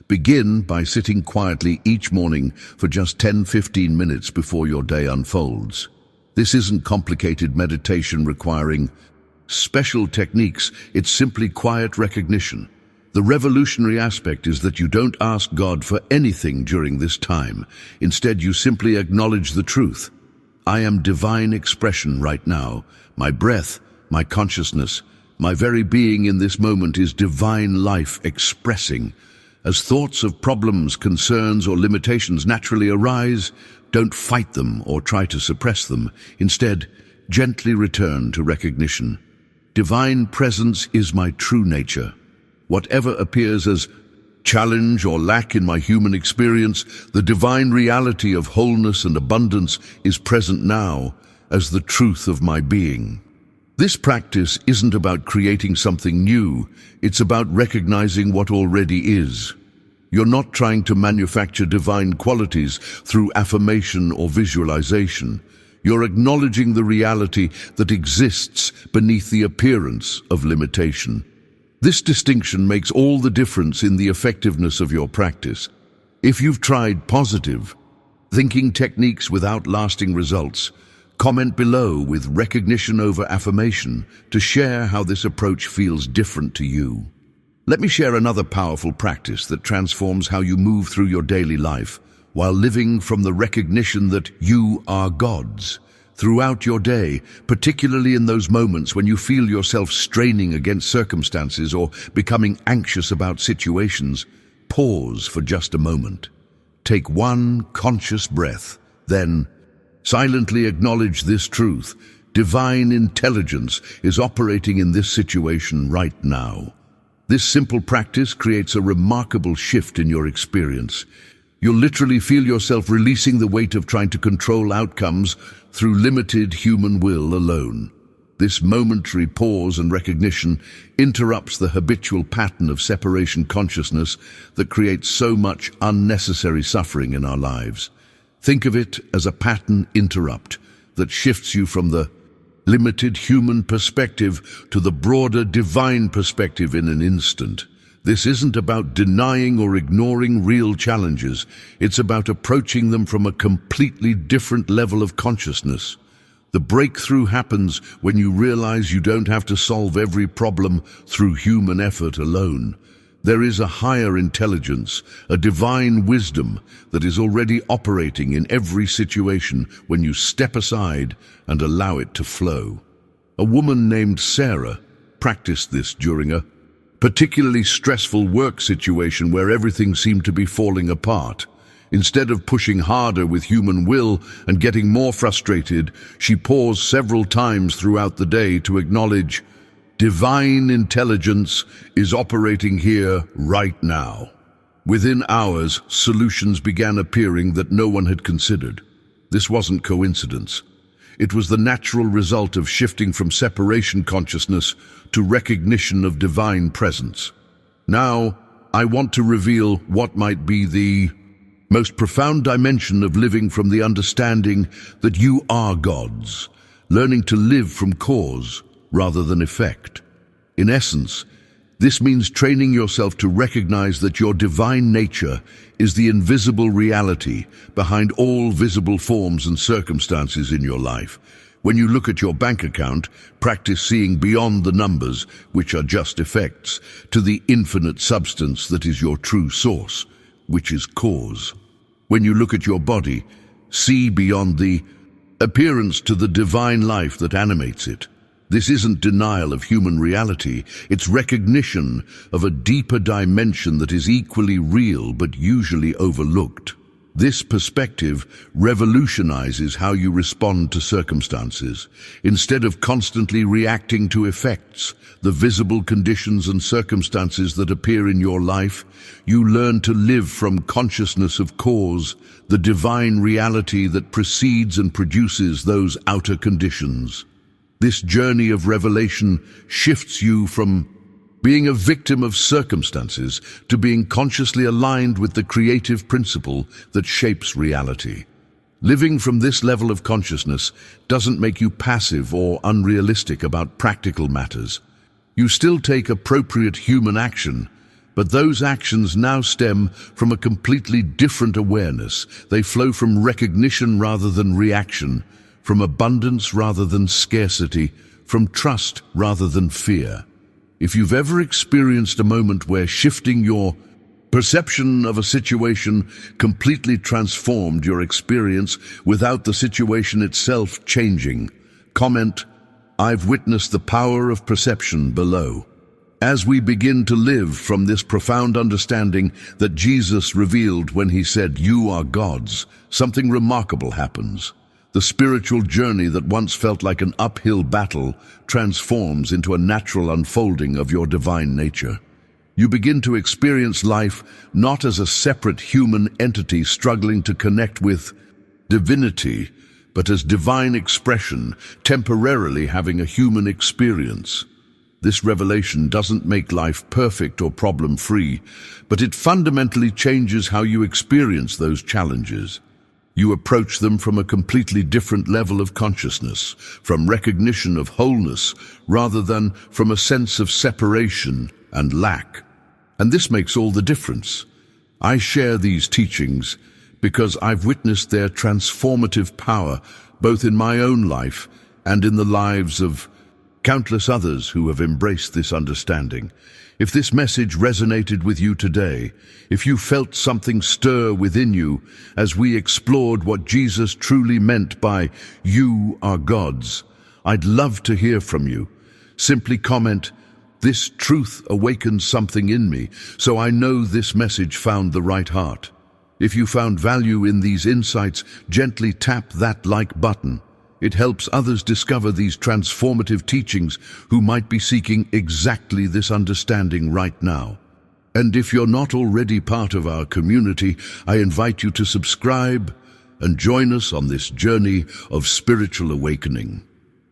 Begin by sitting quietly each morning for just 10-15 minutes before your day unfolds. This isn't complicated meditation requiring special techniques, it's simply quiet recognition. The revolutionary aspect is that you don't ask God for anything during this time. Instead, you simply acknowledge the truth. I am divine expression right now. My breath, my consciousness, my very being in this moment is divine life expressing. As thoughts of problems, concerns, or limitations naturally arise, don't fight them or try to suppress them. Instead, gently return to recognition. Divine presence is my true nature. Whatever appears as challenge or lack in my human experience, the divine reality of wholeness and abundance is present now as the truth of my being. This practice isn't about creating something new, it's about recognizing what already is. You're not trying to manufacture divine qualities through affirmation or visualization. You're acknowledging the reality that exists beneath the appearance of limitation. This distinction makes all the difference in the effectiveness of your practice. If you've tried positive thinking techniques without lasting results, comment below with recognition over affirmation to share how this approach feels different to you. Let me share another powerful practice that transforms how you move through your daily life while living from the recognition that you are God's. Throughout your day, particularly in those moments when you feel yourself straining against circumstances or becoming anxious about situations, pause for just a moment. Take one conscious breath, then silently acknowledge this truth. Divine intelligence is operating in this situation right now. This simple practice creates a remarkable shift in your experience. You'll literally feel yourself releasing the weight of trying to control outcomes through limited human will alone. This momentary pause and recognition interrupts the habitual pattern of separation consciousness that creates so much unnecessary suffering in our lives. Think of it as a pattern interrupt that shifts you from the limited human perspective to the broader divine perspective in an instant. This isn't about denying or ignoring real challenges. It's about approaching them from a completely different level of consciousness. The breakthrough happens when you realize you don't have to solve every problem through human effort alone. There is a higher intelligence, a divine wisdom that is already operating in every situation when you step aside and allow it to flow. A woman named Sarah practiced this during a particularly stressful work situation where everything seemed to be falling apart. Instead of pushing harder with human will and getting more frustrated, she paused several times throughout the day to acknowledge, divine intelligence is operating here right now. Within hours, solutions began appearing that no one had considered. This wasn't coincidence. It was the natural result of shifting from separation consciousness to recognition of divine presence. Now, I want to reveal what might be the most profound dimension of living from the understanding that you are God's, learning to live from cause rather than effect. In essence, this means training yourself to recognize that your divine nature is the invisible reality behind all visible forms and circumstances in your life. When you look at your bank account, practice seeing beyond the numbers, which are just effects, to the infinite substance that is your true source, which is cause. When you look at your body, see beyond the appearance to the divine life that animates it. This isn't denial of human reality, it's recognition of a deeper dimension that is equally real but usually overlooked. This perspective revolutionizes how you respond to circumstances. Instead of constantly reacting to effects, the visible conditions and circumstances that appear in your life, you learn to live from consciousness of cause, the divine reality that precedes and produces those outer conditions. This journey of revelation shifts you from being a victim of circumstances to being consciously aligned with the creative principle that shapes reality. Living from this level of consciousness doesn't make you passive or unrealistic about practical matters. You still take appropriate human action, but those actions now stem from a completely different awareness. They flow from recognition rather than reaction, from abundance rather than scarcity, from trust rather than fear. If you've ever experienced a moment where shifting your perception of a situation completely transformed your experience without the situation itself changing, comment, "I've witnessed the power of perception" below. As we begin to live from this profound understanding that Jesus revealed when he said, "You are gods," something remarkable happens. The spiritual journey that once felt like an uphill battle transforms into a natural unfolding of your divine nature. You begin to experience life not as a separate human entity struggling to connect with divinity, but as divine expression, temporarily having a human experience. This revelation doesn't make life perfect or problem-free, but it fundamentally changes how you experience those challenges. You approach them from a completely different level of consciousness, from recognition of wholeness rather than from a sense of separation and lack. And this makes all the difference. I share these teachings because I've witnessed their transformative power both in my own life and in the lives of countless others who have embraced this understanding. If this message resonated with you today, if you felt something stir within you as we explored what Jesus truly meant by "You are gods," I'd love to hear from you. Simply comment, "This truth awakens something in me, so I know this message found the right heart." If you found value in these insights, gently tap that like button. It helps others discover these transformative teachings who might be seeking exactly this understanding right now. And if you're not already part of our community, I invite you to subscribe and join us on this journey of spiritual awakening.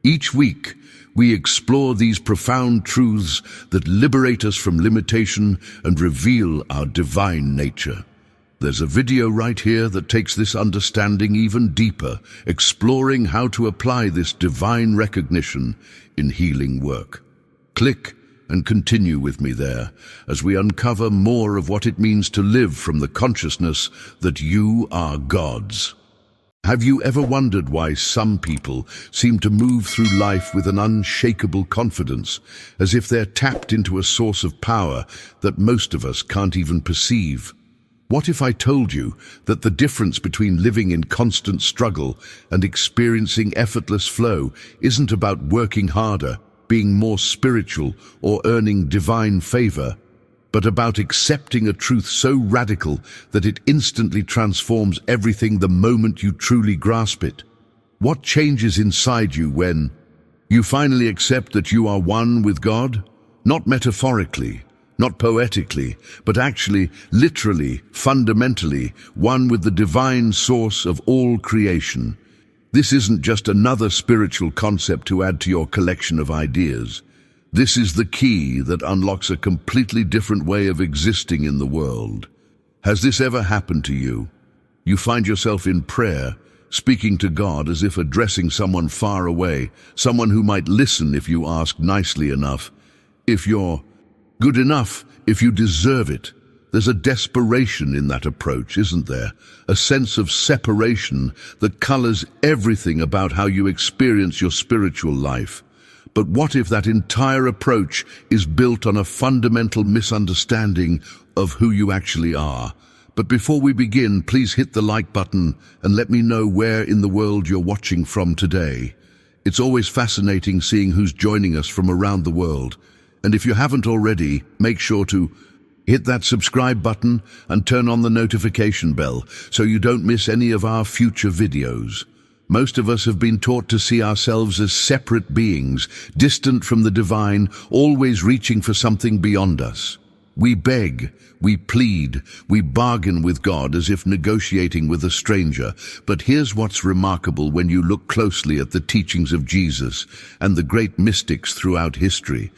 Each week, we explore these profound truths that liberate us from limitation and reveal our divine nature. There's a video right here that takes this understanding even deeper, exploring how to apply this divine recognition in healing work. Click and continue with me there as we uncover more of what it means to live from the consciousness that you are gods. Have you ever wondered why some people seem to move through life with an unshakable confidence, as if they're tapped into a source of power that most of us can't even perceive? What if I told you that the difference between living in constant struggle and experiencing effortless flow isn't about working harder, being more spiritual, or earning divine favor, but about accepting a truth so radical that it instantly transforms everything the moment you truly grasp it? What changes inside you when you finally accept that you are one with God? Not metaphorically, not poetically, but actually, literally, fundamentally, one with the divine source of all creation. This isn't just another spiritual concept to add to your collection of ideas. This is the key that unlocks a completely different way of existing in the world. Has this ever happened to you? You find yourself in prayer, speaking to God as if addressing someone far away, someone who might listen if you ask nicely enough, if you're good enough, if you deserve it. There's a desperation in that approach, isn't there? A sense of separation that colors everything about how you experience your spiritual life. But what if that entire approach is built on a fundamental misunderstanding of who you actually are? But before we begin, please hit the like button and let me know where in the world you're watching from today. It's always fascinating seeing who's joining us from around the world. And if you haven't already, make sure to hit that subscribe button and turn on the notification bell so you don't miss any of our future videos. Most of us have been taught to see ourselves as separate beings, distant from the divine, always reaching for something beyond us. We beg, we plead, we bargain with God as if negotiating with a stranger. But here's what's remarkable when you look closely at the teachings of Jesus and the great mystics throughout history.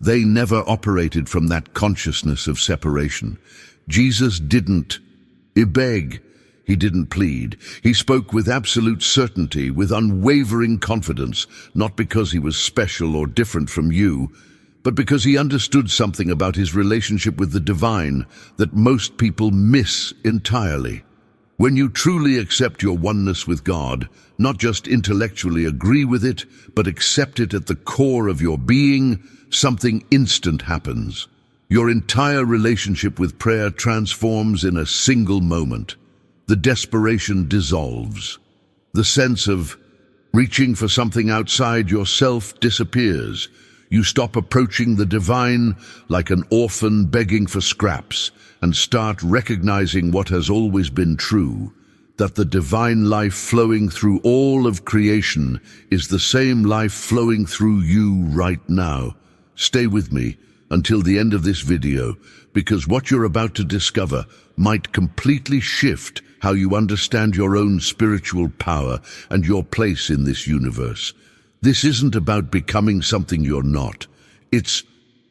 They never operated from that consciousness of separation. Jesus didn't beg. He didn't plead. He spoke with absolute certainty, with unwavering confidence, not because he was special or different from you, but because he understood something about his relationship with the divine that most people miss entirely. When you truly accept your oneness with God, not just intellectually agree with it, but accept it at the core of your being, something instant happens. Your entire relationship with prayer transforms in a single moment. The desperation dissolves. The sense of reaching for something outside yourself disappears. You stop approaching the divine like an orphan begging for scraps and start recognizing what has always been true, that the divine life flowing through all of creation is the same life flowing through you right now. Stay with me until the end of this video, because what you're about to discover might completely shift how you understand your own spiritual power and your place in this universe. This isn't about becoming something you're not. It's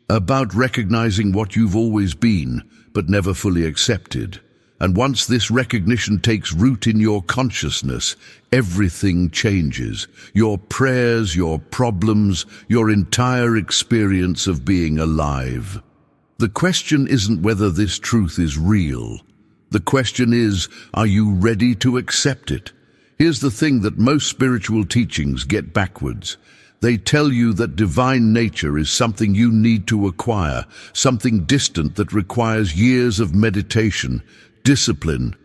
about recognizing what you've always been, but never fully accepted. And once this recognition takes root in your consciousness, everything changes. Your prayers, your problems, your entire experience of being alive. The question isn't whether this truth is real. The question is, are you ready to accept it? Here's the thing that most spiritual teachings get backwards. They tell you that divine nature is something you need to acquire, something distant that requires years of meditation, discipline,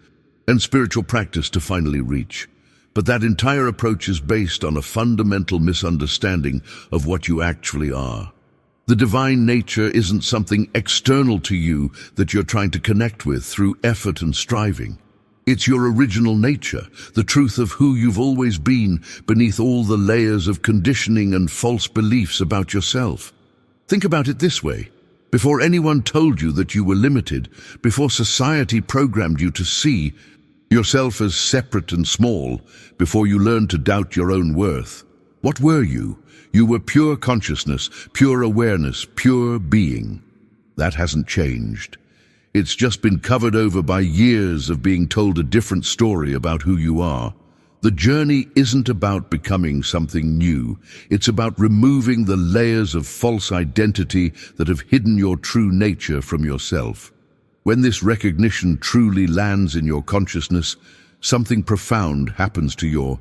and spiritual practice to finally reach. But that entire approach is based on a fundamental misunderstanding of what you actually are. The divine nature isn't something external to you that you're trying to connect with through effort and striving. It's your original nature, the truth of who you've always been beneath all the layers of conditioning and false beliefs about yourself. Think about it this way. Before anyone told you that you were limited, before society programmed you to see yourself as separate and small, before you learned to doubt your own worth, what were you? You were pure consciousness, pure awareness, pure being. That hasn't changed. It's just been covered over by years of being told a different story about who you are. The journey isn't about becoming something new. It's about removing the layers of false identity that have hidden your true nature from yourself. When this recognition truly lands in your consciousness, something profound happens to your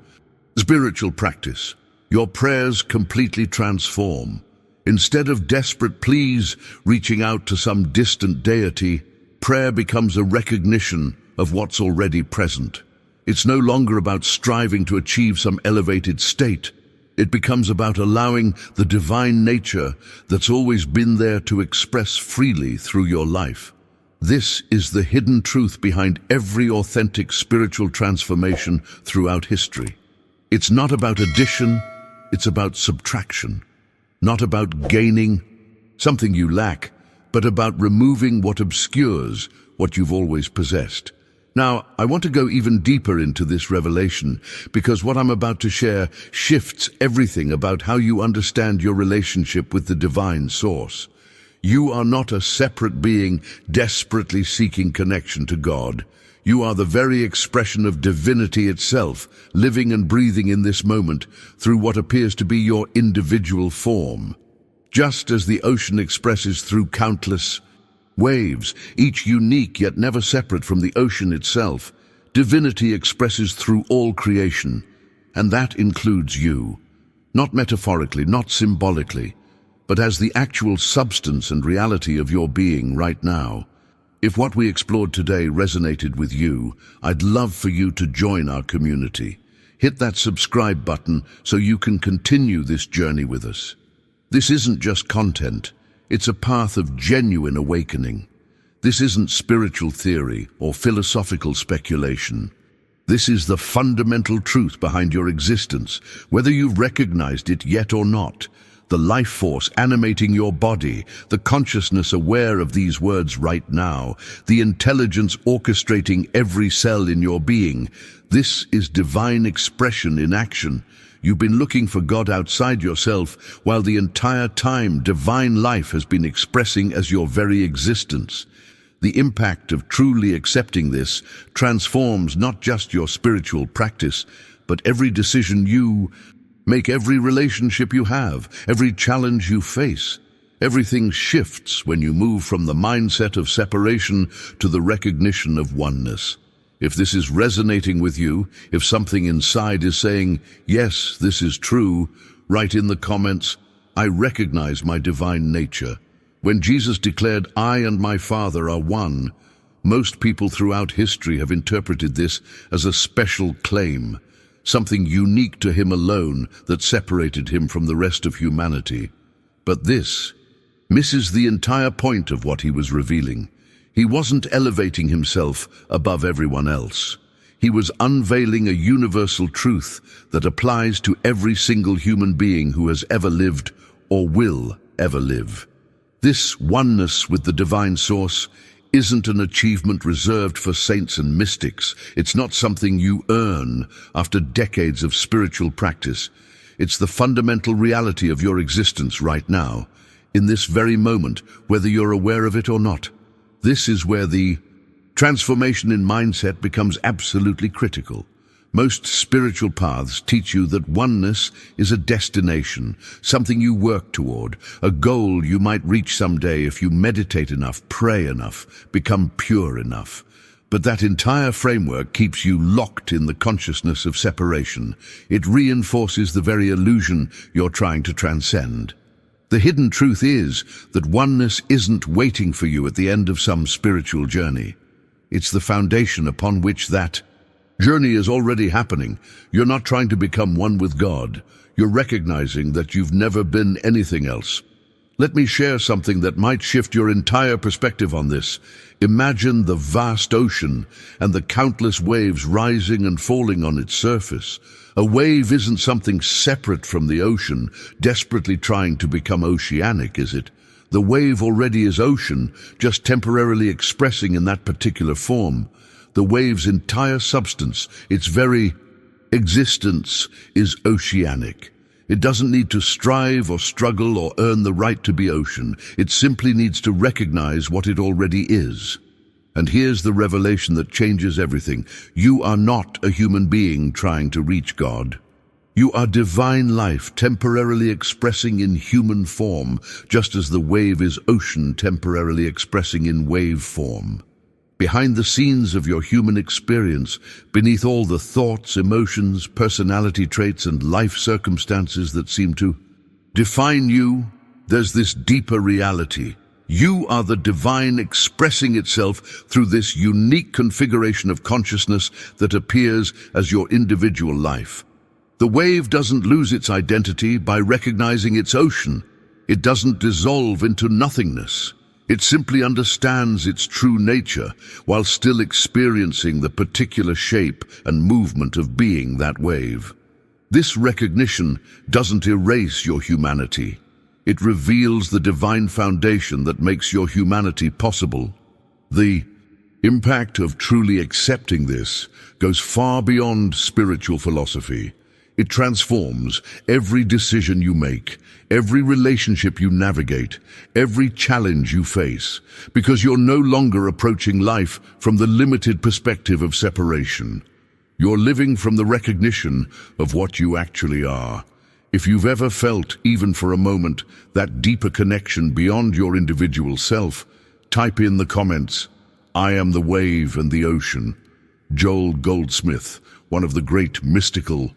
spiritual practice. Your prayers completely transform. Instead of desperate pleas reaching out to some distant deity, prayer becomes a recognition of what's already present. It's no longer about striving to achieve some elevated state. It becomes about allowing the divine nature that's always been there to express freely through your life. This is the hidden truth behind every authentic spiritual transformation throughout history. It's not about addition, it's about subtraction. Not about gaining something you lack, but about removing what obscures what you've always possessed. Now, I want to go even deeper into this revelation because what I'm about to share shifts everything about how you understand your relationship with the divine source. You are not a separate being desperately seeking connection to God. You are the very expression of divinity itself, living and breathing in this moment through what appears to be your individual form. Just as the ocean expresses through countless waves, each unique yet never separate from the ocean itself, divinity expresses through all creation, and that includes you. Not metaphorically, not symbolically, but as the actual substance and reality of your being right now. If what we explored today resonated with you, I'd love for you to join our community. Hit that subscribe button so you can continue this journey with us. This isn't just content, it's a path of genuine awakening. This isn't spiritual theory or philosophical speculation. This is the fundamental truth behind your existence, whether you've recognized it yet or not. The life force animating your body, the consciousness aware of these words right now, the intelligence orchestrating every cell in your being. This is divine expression in action. You've been looking for God outside yourself, while the entire time divine life has been expressing as your very existence. The impact of truly accepting this transforms not just your spiritual practice, but every decision you make, every relationship you have, every challenge you face. Everything shifts when you move from the mindset of separation to the recognition of oneness. If this is resonating with you, if something inside is saying, yes, this is true, write in the comments, I recognize my divine nature. When Jesus declared, I and my Father are one, most people throughout history have interpreted this as a special claim, something unique to him alone that separated him from the rest of humanity. But this misses the entire point of what he was revealing. He wasn't elevating himself above everyone else. He was unveiling a universal truth that applies to every single human being who has ever lived or will ever live. This oneness with the divine source isn't an achievement reserved for saints and mystics. It's not something you earn after decades of spiritual practice. It's the fundamental reality of your existence right now, in this very moment, whether you're aware of it or not. This is where the transformation in mindset becomes absolutely critical. Most spiritual paths teach you that oneness is a destination, something you work toward, a goal you might reach someday if you meditate enough, pray enough, become pure enough. But that entire framework keeps you locked in the consciousness of separation. It reinforces the very illusion you're trying to transcend. The hidden truth is that oneness isn't waiting for you at the end of some spiritual journey. It's the foundation upon which that journey is already happening. You're not trying to become one with God. You're recognizing that you've never been anything else. Let me share something that might shift your entire perspective on this. Imagine the vast ocean and the countless waves rising and falling on its surface. A wave isn't something separate from the ocean, desperately trying to become oceanic, is it? The wave already is ocean, just temporarily expressing in that particular form. The wave's entire substance, its very existence, is oceanic. It doesn't need to strive or struggle or earn the right to be ocean. It simply needs to recognize what it already is. And here's the revelation that changes everything. You are not a human being trying to reach God. You are divine life temporarily expressing in human form, just as the wave is ocean temporarily expressing in wave form. Behind the scenes of your human experience, beneath all the thoughts, emotions, personality traits, and life circumstances that seem to define you, there's this deeper reality. You are the divine expressing itself through this unique configuration of consciousness that appears as your individual life. The wave doesn't lose its identity by recognizing its ocean. It doesn't dissolve into nothingness. It simply understands its true nature while still experiencing the particular shape and movement of being that wave. This recognition doesn't erase your humanity. It reveals the divine foundation that makes your humanity possible. The impact of truly accepting this goes far beyond spiritual philosophy. It transforms every decision you make, every relationship you navigate, every challenge you face, because you're no longer approaching life from the limited perspective of separation. You're living from the recognition of what you actually are. If you've ever felt, even for a moment, that deeper connection beyond your individual self, type in the comments, I am the wave and the ocean. Joel Goldsmith, one of the great mystical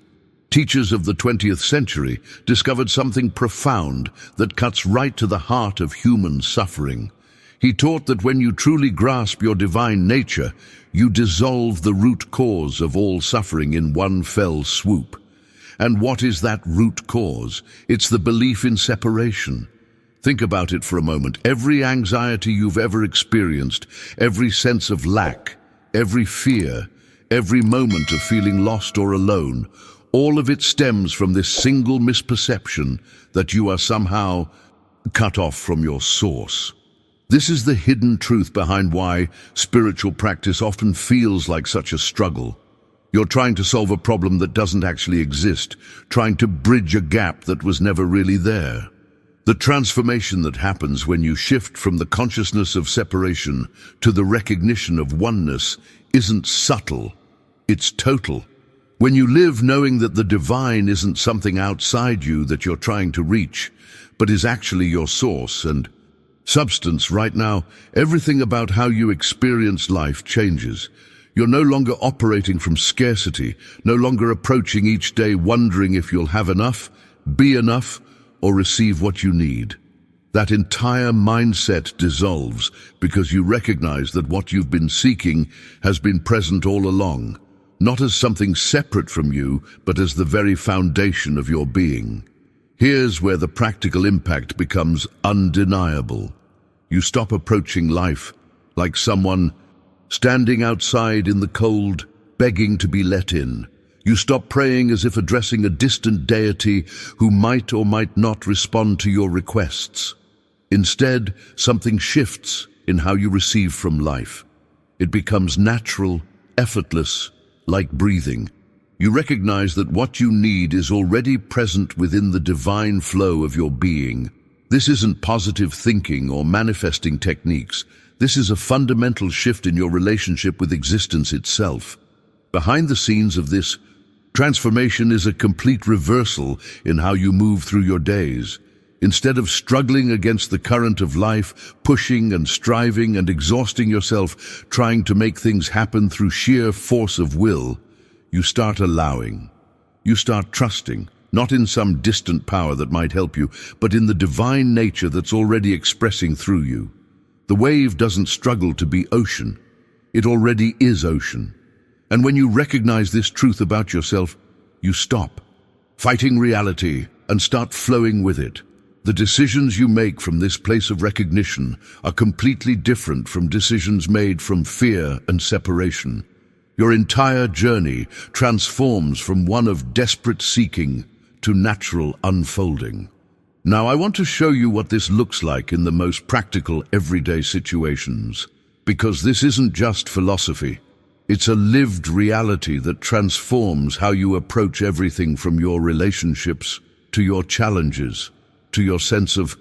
teachers of the 20th century, discovered something profound that cuts right to the heart of human suffering. He taught that when you truly grasp your divine nature, you dissolve the root cause of all suffering in one fell swoop. And what is that root cause? It's the belief in separation. Think about it for a moment. Every anxiety you've ever experienced, every sense of lack, every fear, every moment of feeling lost or alone, all of it stems from this single misperception that you are somehow cut off from your source. This is the hidden truth behind why spiritual practice often feels like such a struggle. You're trying to solve a problem that doesn't actually exist, trying to bridge a gap that was never really there. The transformation that happens when you shift from the consciousness of separation to the recognition of oneness isn't subtle, it's total. When you live knowing that the divine isn't something outside you that you're trying to reach, but is actually your source and substance right now, everything about how you experience life changes. You're no longer operating from scarcity, no longer approaching each day wondering if you'll have enough, be enough, or receive what you need. That entire mindset dissolves because you recognize that what you've been seeking has been present all along, not as something separate from you, but as the very foundation of your being. Here's where the practical impact becomes undeniable. You stop approaching life like someone standing outside in the cold, begging to be let in. You stop praying as if addressing a distant deity who might or might not respond to your requests. Instead, something shifts in how you receive from life. It becomes natural, effortless, like breathing. You recognize that what you need is already present within the divine flow of your being. This isn't positive thinking or manifesting techniques. This is a fundamental shift in your relationship with existence itself. Behind the scenes of this transformation is a complete reversal in how you move through your days. Instead of struggling against the current of life, pushing and striving and exhausting yourself, trying to make things happen through sheer force of will, you start allowing. You start trusting, not in some distant power that might help you, but in the divine nature that's already expressing through you. The wave doesn't struggle to be ocean. It already is ocean. And when you recognize this truth about yourself, you stop fighting reality and start flowing with it. The decisions you make from this place of recognition are completely different from decisions made from fear and separation. Your entire journey transforms from one of desperate seeking to natural unfolding. Now, I want to show you what this looks like in the most practical everyday situations, because this isn't just philosophy. It's a lived reality that transforms how you approach everything from your relationships to your challenges, to your sense of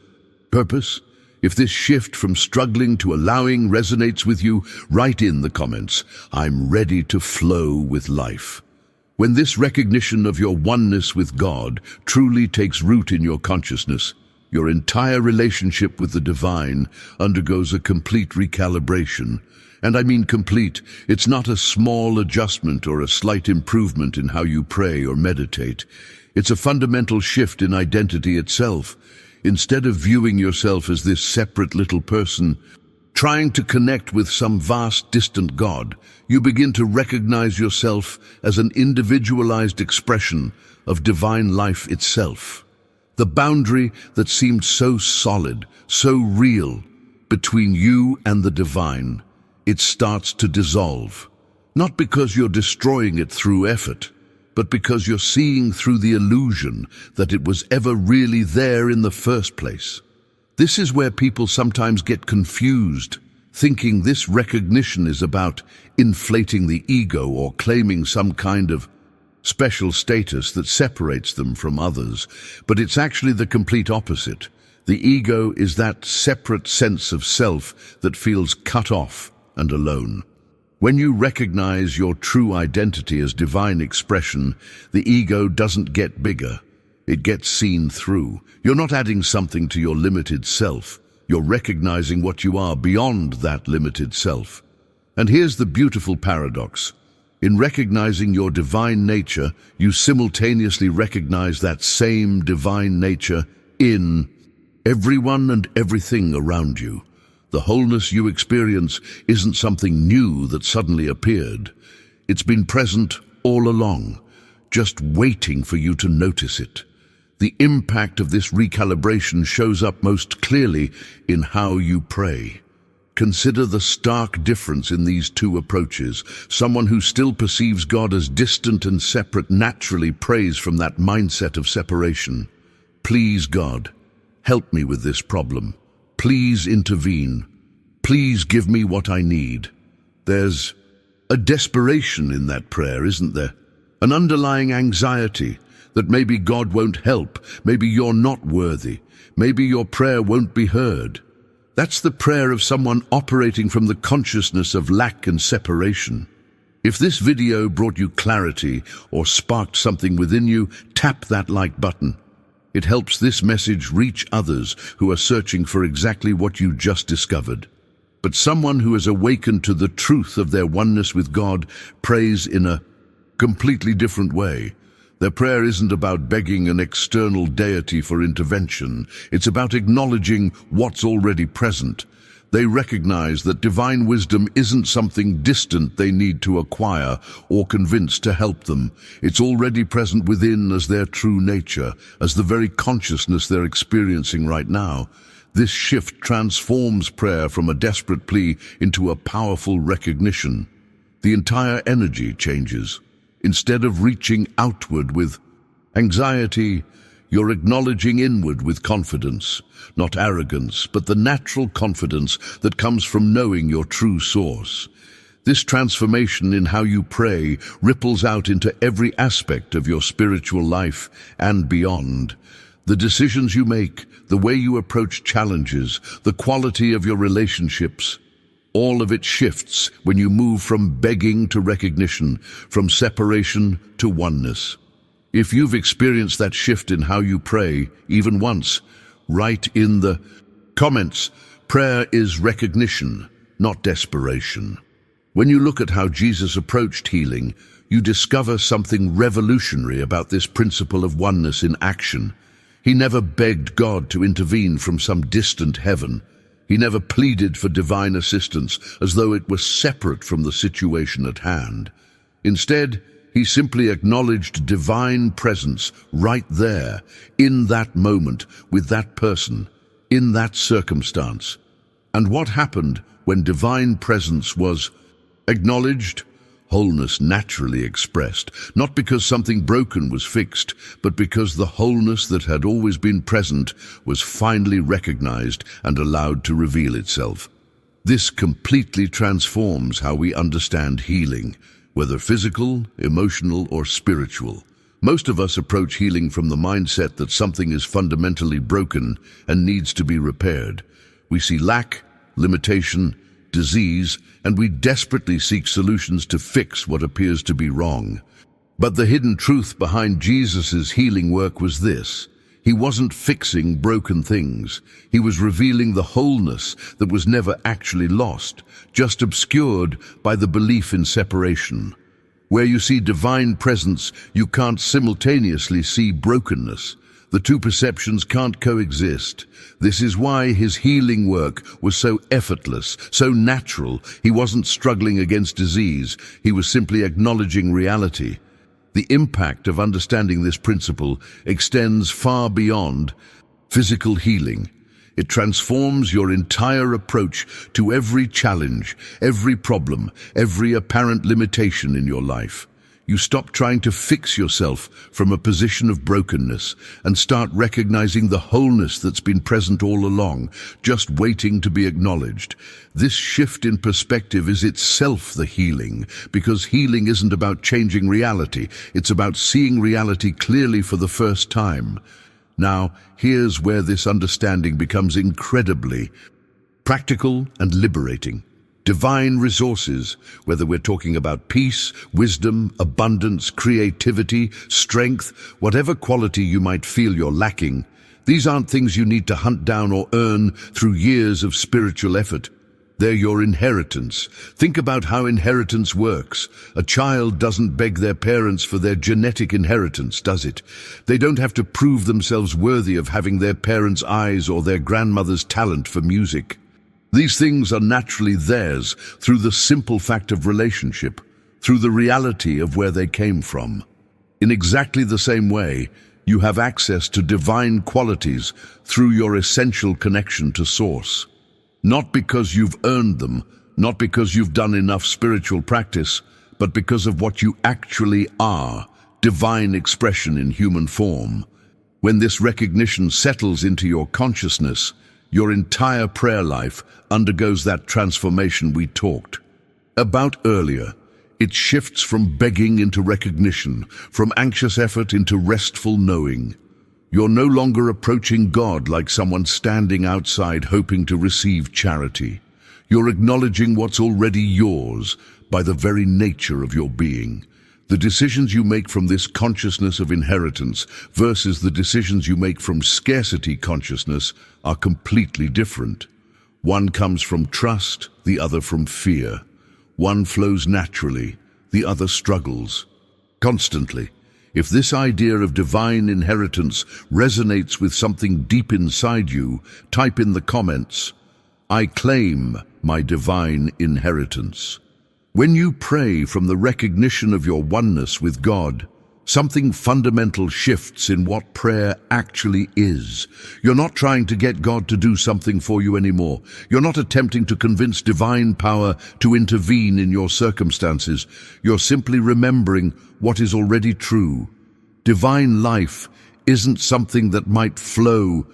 purpose. If this shift from struggling to allowing resonates with you, write in the comments, "I'm ready to flow with life." When this recognition of your oneness with God truly takes root in your consciousness, your entire relationship with the divine undergoes a complete recalibration. And I mean complete. It's not a small adjustment or a slight improvement in how you pray or meditate. It's a fundamental shift in identity itself. Instead of viewing yourself as this separate little person, trying to connect with some vast distant God, you begin to recognize yourself as an individualized expression of divine life itself. The boundary that seemed so solid, so real, between you and the divine, it starts to dissolve. Not because you're destroying it through effort, but because you're seeing through the illusion that it was ever really there in the first place. This is where people sometimes get confused, thinking this recognition is about inflating the ego or claiming some kind of special status that separates them from others. But it's actually the complete opposite. The ego is that separate sense of self that feels cut off and alone. When you recognize your true identity as divine expression, the ego doesn't get bigger. It gets seen through. You're not adding something to your limited self. You're recognizing what you are beyond that limited self. And here's the beautiful paradox. In recognizing your divine nature, you simultaneously recognize that same divine nature in everyone and everything around you. The wholeness you experience isn't something new that suddenly appeared. It's been present all along, just waiting for you to notice it. The impact of this recalibration shows up most clearly in how you pray. Consider the stark difference in these two approaches. Someone who still perceives God as distant and separate naturally prays from that mindset of separation. Please, God, help me with this problem. Please intervene. Please give me what I need. There's a desperation in that prayer, isn't there? An underlying anxiety that maybe God won't help, maybe you're not worthy, maybe your prayer won't be heard. That's the prayer of someone operating from the consciousness of lack and separation. If this video brought you clarity or sparked something within you, tap that like button. It helps this message reach others who are searching for exactly what you just discovered. But someone who has awakened to the truth of their oneness with God prays in a completely different way. Their prayer isn't about begging an external deity for intervention. It's about acknowledging what's already present. They recognize that divine wisdom isn't something distant they need to acquire or convince to help them. It's already present within as their true nature, as the very consciousness they're experiencing right now. This shift transforms prayer from a desperate plea into a powerful recognition. The entire energy changes. Instead of reaching outward with anxiety, you're acknowledging inward with confidence, not arrogance, but the natural confidence that comes from knowing your true source. This transformation in how you pray ripples out into every aspect of your spiritual life and beyond. The decisions you make, the way you approach challenges, the quality of your relationships, all of it shifts when you move from begging to recognition, from separation to oneness. If you've experienced that shift in how you pray, even once, write in the comments, prayer is recognition, not desperation. When you look at how Jesus approached healing, you discover something revolutionary about this principle of oneness in action. He never begged God to intervene from some distant heaven. He never pleaded for divine assistance as though it were separate from the situation at hand. Instead, he simply acknowledged divine presence right there, in that moment, with that person, in that circumstance. And what happened when divine presence was acknowledged? Wholeness naturally expressed, not because something broken was fixed, but because the wholeness that had always been present was finally recognized and allowed to reveal itself. This completely transforms how we understand healing, whether physical, emotional, or spiritual. Most of us approach healing from the mindset that something is fundamentally broken and needs to be repaired. We see lack, limitation, disease, and we desperately seek solutions to fix what appears to be wrong. But the hidden truth behind Jesus' healing work was this: he wasn't fixing broken things. He was revealing the wholeness that was never actually lost, just obscured by the belief in separation. Where you see divine presence, you can't simultaneously see brokenness. The two perceptions can't coexist. This is why his healing work was so effortless, so natural. He wasn't struggling against disease. He was simply acknowledging reality. The impact of understanding this principle extends far beyond physical healing. It transforms your entire approach to every challenge, every problem, every apparent limitation in your life. You stop trying to fix yourself from a position of brokenness and start recognizing the wholeness that's been present all along, just waiting to be acknowledged. This shift in perspective is itself the healing, because healing isn't about changing reality. It's about seeing reality clearly for the first time. Now, here's where this understanding becomes incredibly practical and liberating. Divine resources, whether we're talking about peace, wisdom, abundance, creativity, strength, whatever quality you might feel you're lacking, these aren't things you need to hunt down or earn through years of spiritual effort. They're your inheritance. Think about how inheritance works. A child doesn't beg their parents for their genetic inheritance, does it? They don't have to prove themselves worthy of having their parents' eyes or their grandmother's talent for music. These things are naturally theirs through the simple fact of relationship, through the reality of where they came from. In exactly the same way, you have access to divine qualities through your essential connection to Source. Not because you've earned them, not because you've done enough spiritual practice, but because of what you actually are, divine expression in human form. When this recognition settles into your consciousness, your entire prayer life undergoes that transformation we talked about earlier. It shifts from begging into recognition, from anxious effort into restful knowing. You're no longer approaching God like someone standing outside hoping to receive charity. You're acknowledging what's already yours by the very nature of your being. The decisions you make from this consciousness of inheritance versus the decisions you make from scarcity consciousness are completely different. One comes from trust, the other from fear. One flows naturally, the other struggles constantly. If this idea of divine inheritance resonates with something deep inside you, type in the comments, "I claim my divine inheritance." When you pray from the recognition of your oneness with God, something fundamental shifts in what prayer actually is. You're not trying to get God to do something for you anymore. You're not attempting to convince divine power to intervene in your circumstances. You're simply remembering what is already true. Divine life isn't something that might flow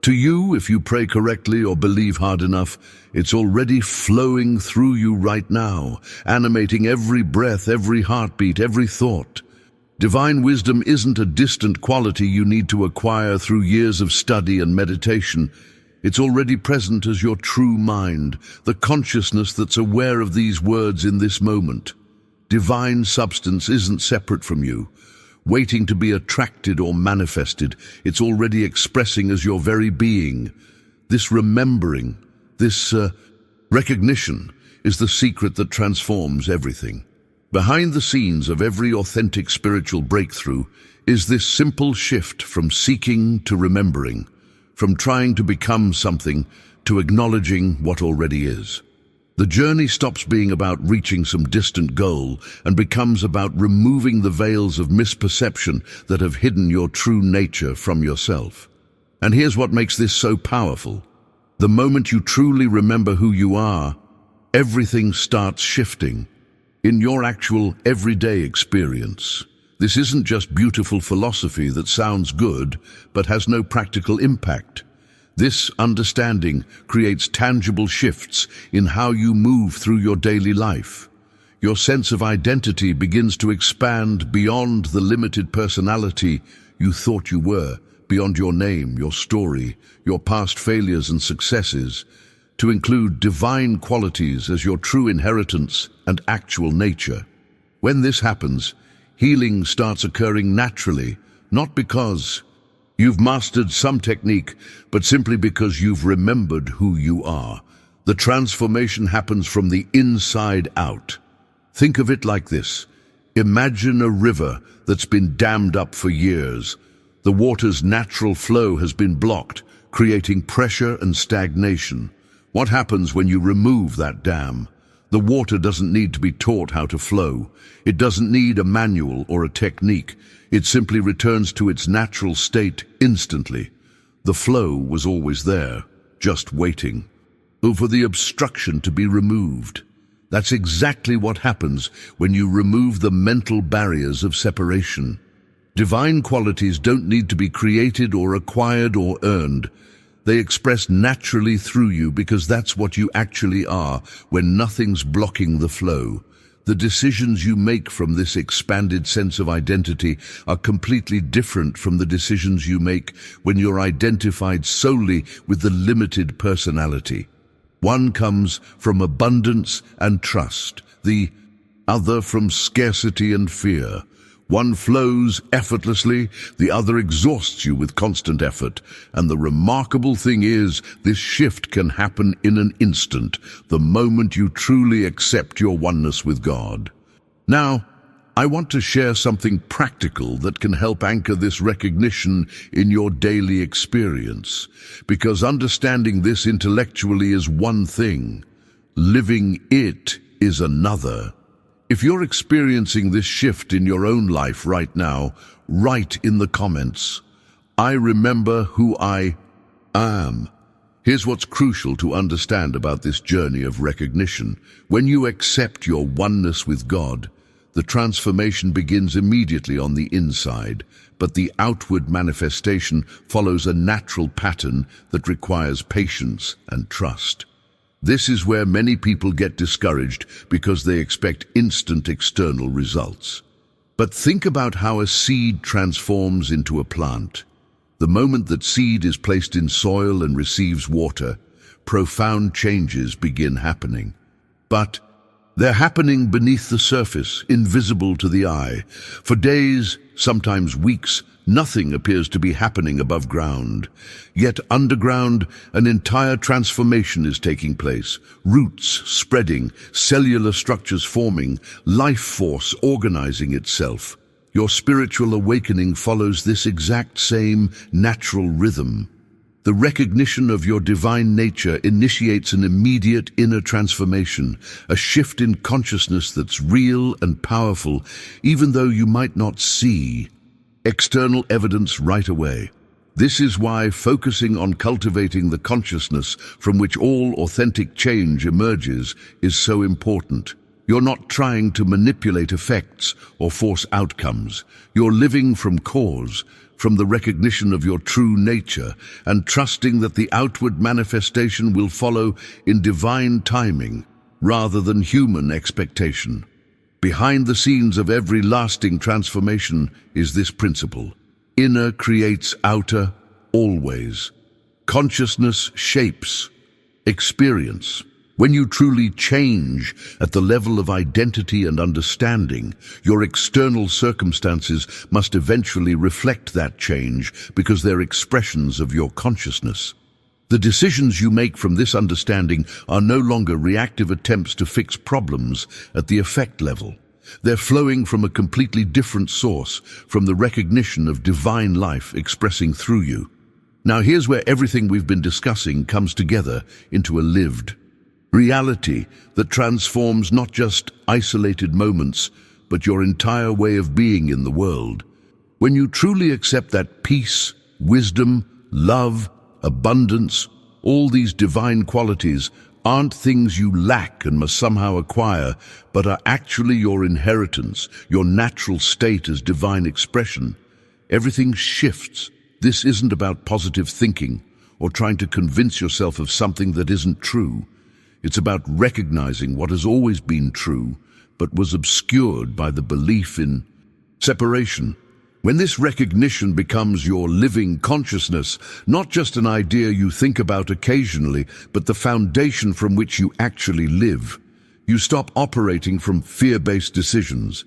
to you if you pray correctly or believe hard enough. It's already flowing through you right now, animating every breath, every heartbeat, every thought. Divine wisdom isn't a distant quality you need to acquire through years of study and meditation. It's already present as your true mind, the consciousness that's aware of these words in this moment. Divine substance isn't separate from you, waiting to be attracted or manifested. It's already expressing as your very being. This remembering, this recognition is the secret that transforms everything. Behind the scenes of every authentic spiritual breakthrough is this simple shift from seeking to remembering, from trying to become something to acknowledging what already is. The journey stops being about reaching some distant goal and becomes about removing the veils of misperception that have hidden your true nature from yourself. And here's what makes this so powerful. The moment you truly remember who you are, everything starts shifting. In your actual everyday experience, this isn't just beautiful philosophy that sounds good but has no practical impact. This understanding creates tangible shifts in how you move through your daily life. Your sense of identity begins to expand beyond the limited personality you thought you were, beyond your name, your story, your past failures and successes, to include divine qualities as your true inheritance and actual nature. When this happens, healing starts occurring naturally, not because you've mastered some technique, but simply because you've remembered who you are. The transformation happens from the inside out. Think of it like this. Imagine a river that's been dammed up for years. The water's natural flow has been blocked, creating pressure and stagnation. What happens when you remove that dam? The water doesn't need to be taught how to flow. It doesn't need a manual or a technique. It simply returns to its natural state instantly. The flow was always there, just waiting for the obstruction to be removed. That's exactly what happens when you remove the mental barriers of separation. Divine qualities don't need to be created or acquired or earned. They express naturally through you because that's what you actually are when nothing's blocking the flow. The decisions you make from this expanded sense of identity are completely different from the decisions you make when you're identified solely with the limited personality. One comes from abundance and trust, the other from scarcity and fear. One flows effortlessly, the other exhausts you with constant effort. And the remarkable thing is, this shift can happen in an instant, the moment you truly accept your oneness with God. Now, I want to share something practical that can help anchor this recognition in your daily experience, because understanding this intellectually is one thing, living it is another. If you're experiencing this shift in your own life right now, write in the comments, "I remember who I am." Here's what's crucial to understand about this journey of recognition. When you accept your oneness with God, the transformation begins immediately on the inside, but the outward manifestation follows a natural pattern that requires patience and trust. This is where many people get discouraged because they expect instant external results. But think about how a seed transforms into a plant. The moment that seed is placed in soil and receives water, profound changes begin happening. But they're happening beneath the surface, invisible to the eye. For days, sometimes weeks, nothing appears to be happening above ground. Yet underground, an entire transformation is taking place. Roots spreading, cellular structures forming, life force organizing itself. Your spiritual awakening follows this exact same natural rhythm. The recognition of your divine nature initiates an immediate inner transformation, a shift in consciousness that's real and powerful, even though you might not see external evidence right away. This is why focusing on cultivating the consciousness from which all authentic change emerges is so important. You're not trying to manipulate effects or force outcomes. You're living from cause, from the recognition of your true nature, and trusting that the outward manifestation will follow in divine timing, rather than human expectation. Behind the scenes of every lasting transformation is this principle: inner creates outer, always. Consciousness shapes experience. When you truly change at the level of identity and understanding, your external circumstances must eventually reflect that change because they're expressions of your consciousness. The decisions you make from this understanding are no longer reactive attempts to fix problems at the effect level. They're flowing from a completely different source, from the recognition of divine life expressing through you. Now here's where everything we've been discussing comes together into a lived reality that transforms not just isolated moments, but your entire way of being in the world. When you truly accept that peace, wisdom, love, abundance, all these divine qualities aren't things you lack and must somehow acquire, but are actually your inheritance, your natural state as divine expression, everything shifts. This isn't about positive thinking or trying to convince yourself of something that isn't true. It's about recognizing what has always been true, but was obscured by the belief in separation. When this recognition becomes your living consciousness, not just an idea you think about occasionally, but the foundation from which you actually live, you stop operating from fear-based decisions.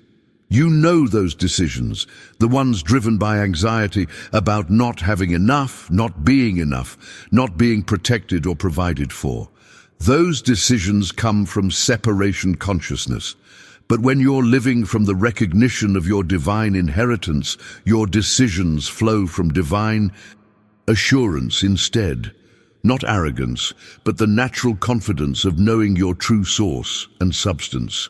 You know those decisions, the ones driven by anxiety about not having enough, not being protected or provided for. Those decisions come from separation consciousness. But when you're living from the recognition of your divine inheritance, your decisions flow from divine assurance instead. Not arrogance, but the natural confidence of knowing your true source and substance.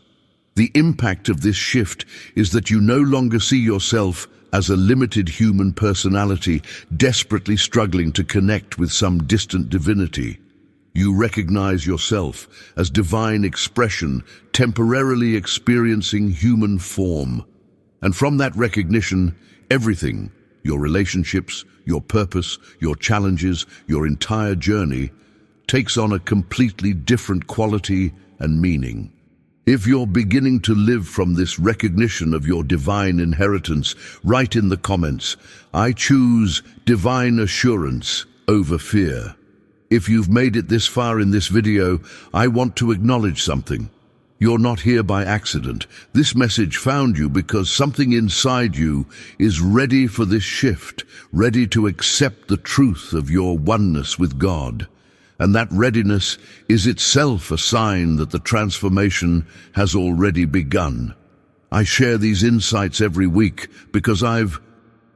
The impact of this shift is that you no longer see yourself as a limited human personality desperately struggling to connect with some distant divinity. You recognize yourself as divine expression, temporarily experiencing human form. And from that recognition, everything, your relationships, your purpose, your challenges, your entire journey, takes on a completely different quality and meaning. If you're beginning to live from this recognition of your divine inheritance, write in the comments, "I choose divine assurance over fear." If you've made it this far in this video, I want to acknowledge something. You're not here by accident. This message found you because something inside you is ready for this shift, ready to accept the truth of your oneness with God. And that readiness is itself a sign that the transformation has already begun. I share these insights every week because I've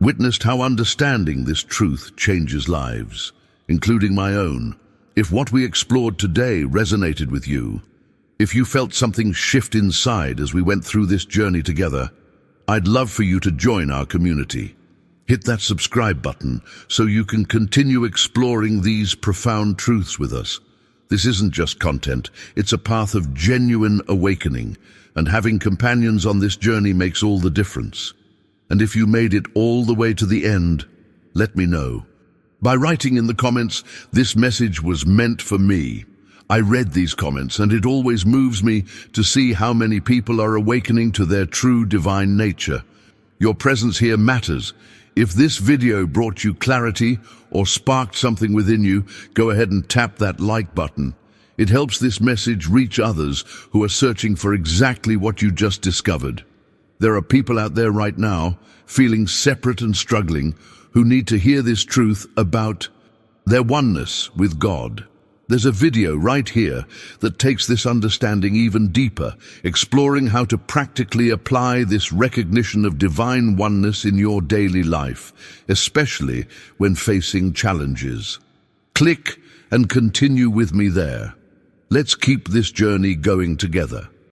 witnessed how understanding this truth changes lives, including my own. If what we explored today resonated with you, if you felt something shift inside as we went through this journey together, I'd love for you to join our community. Hit that subscribe button so you can continue exploring these profound truths with us. This isn't just content, it's a path of genuine awakening, and having companions on this journey makes all the difference. And if you made it all the way to the end, let me know. By writing in the comments, "This message was meant for me." I read these comments, and it always moves me to see how many people are awakening to their true divine nature. Your presence here matters. If this video brought you clarity or sparked something within you, go ahead and tap that like button. It helps this message reach others who are searching for exactly what you just discovered. There are people out there right now, feeling separate and struggling, who need to hear this truth about their oneness with God. There's a video right here that takes this understanding even deeper, exploring how to practically apply this recognition of divine oneness in your daily life, especially when facing challenges. Click and continue with me there. Let's keep this journey going together.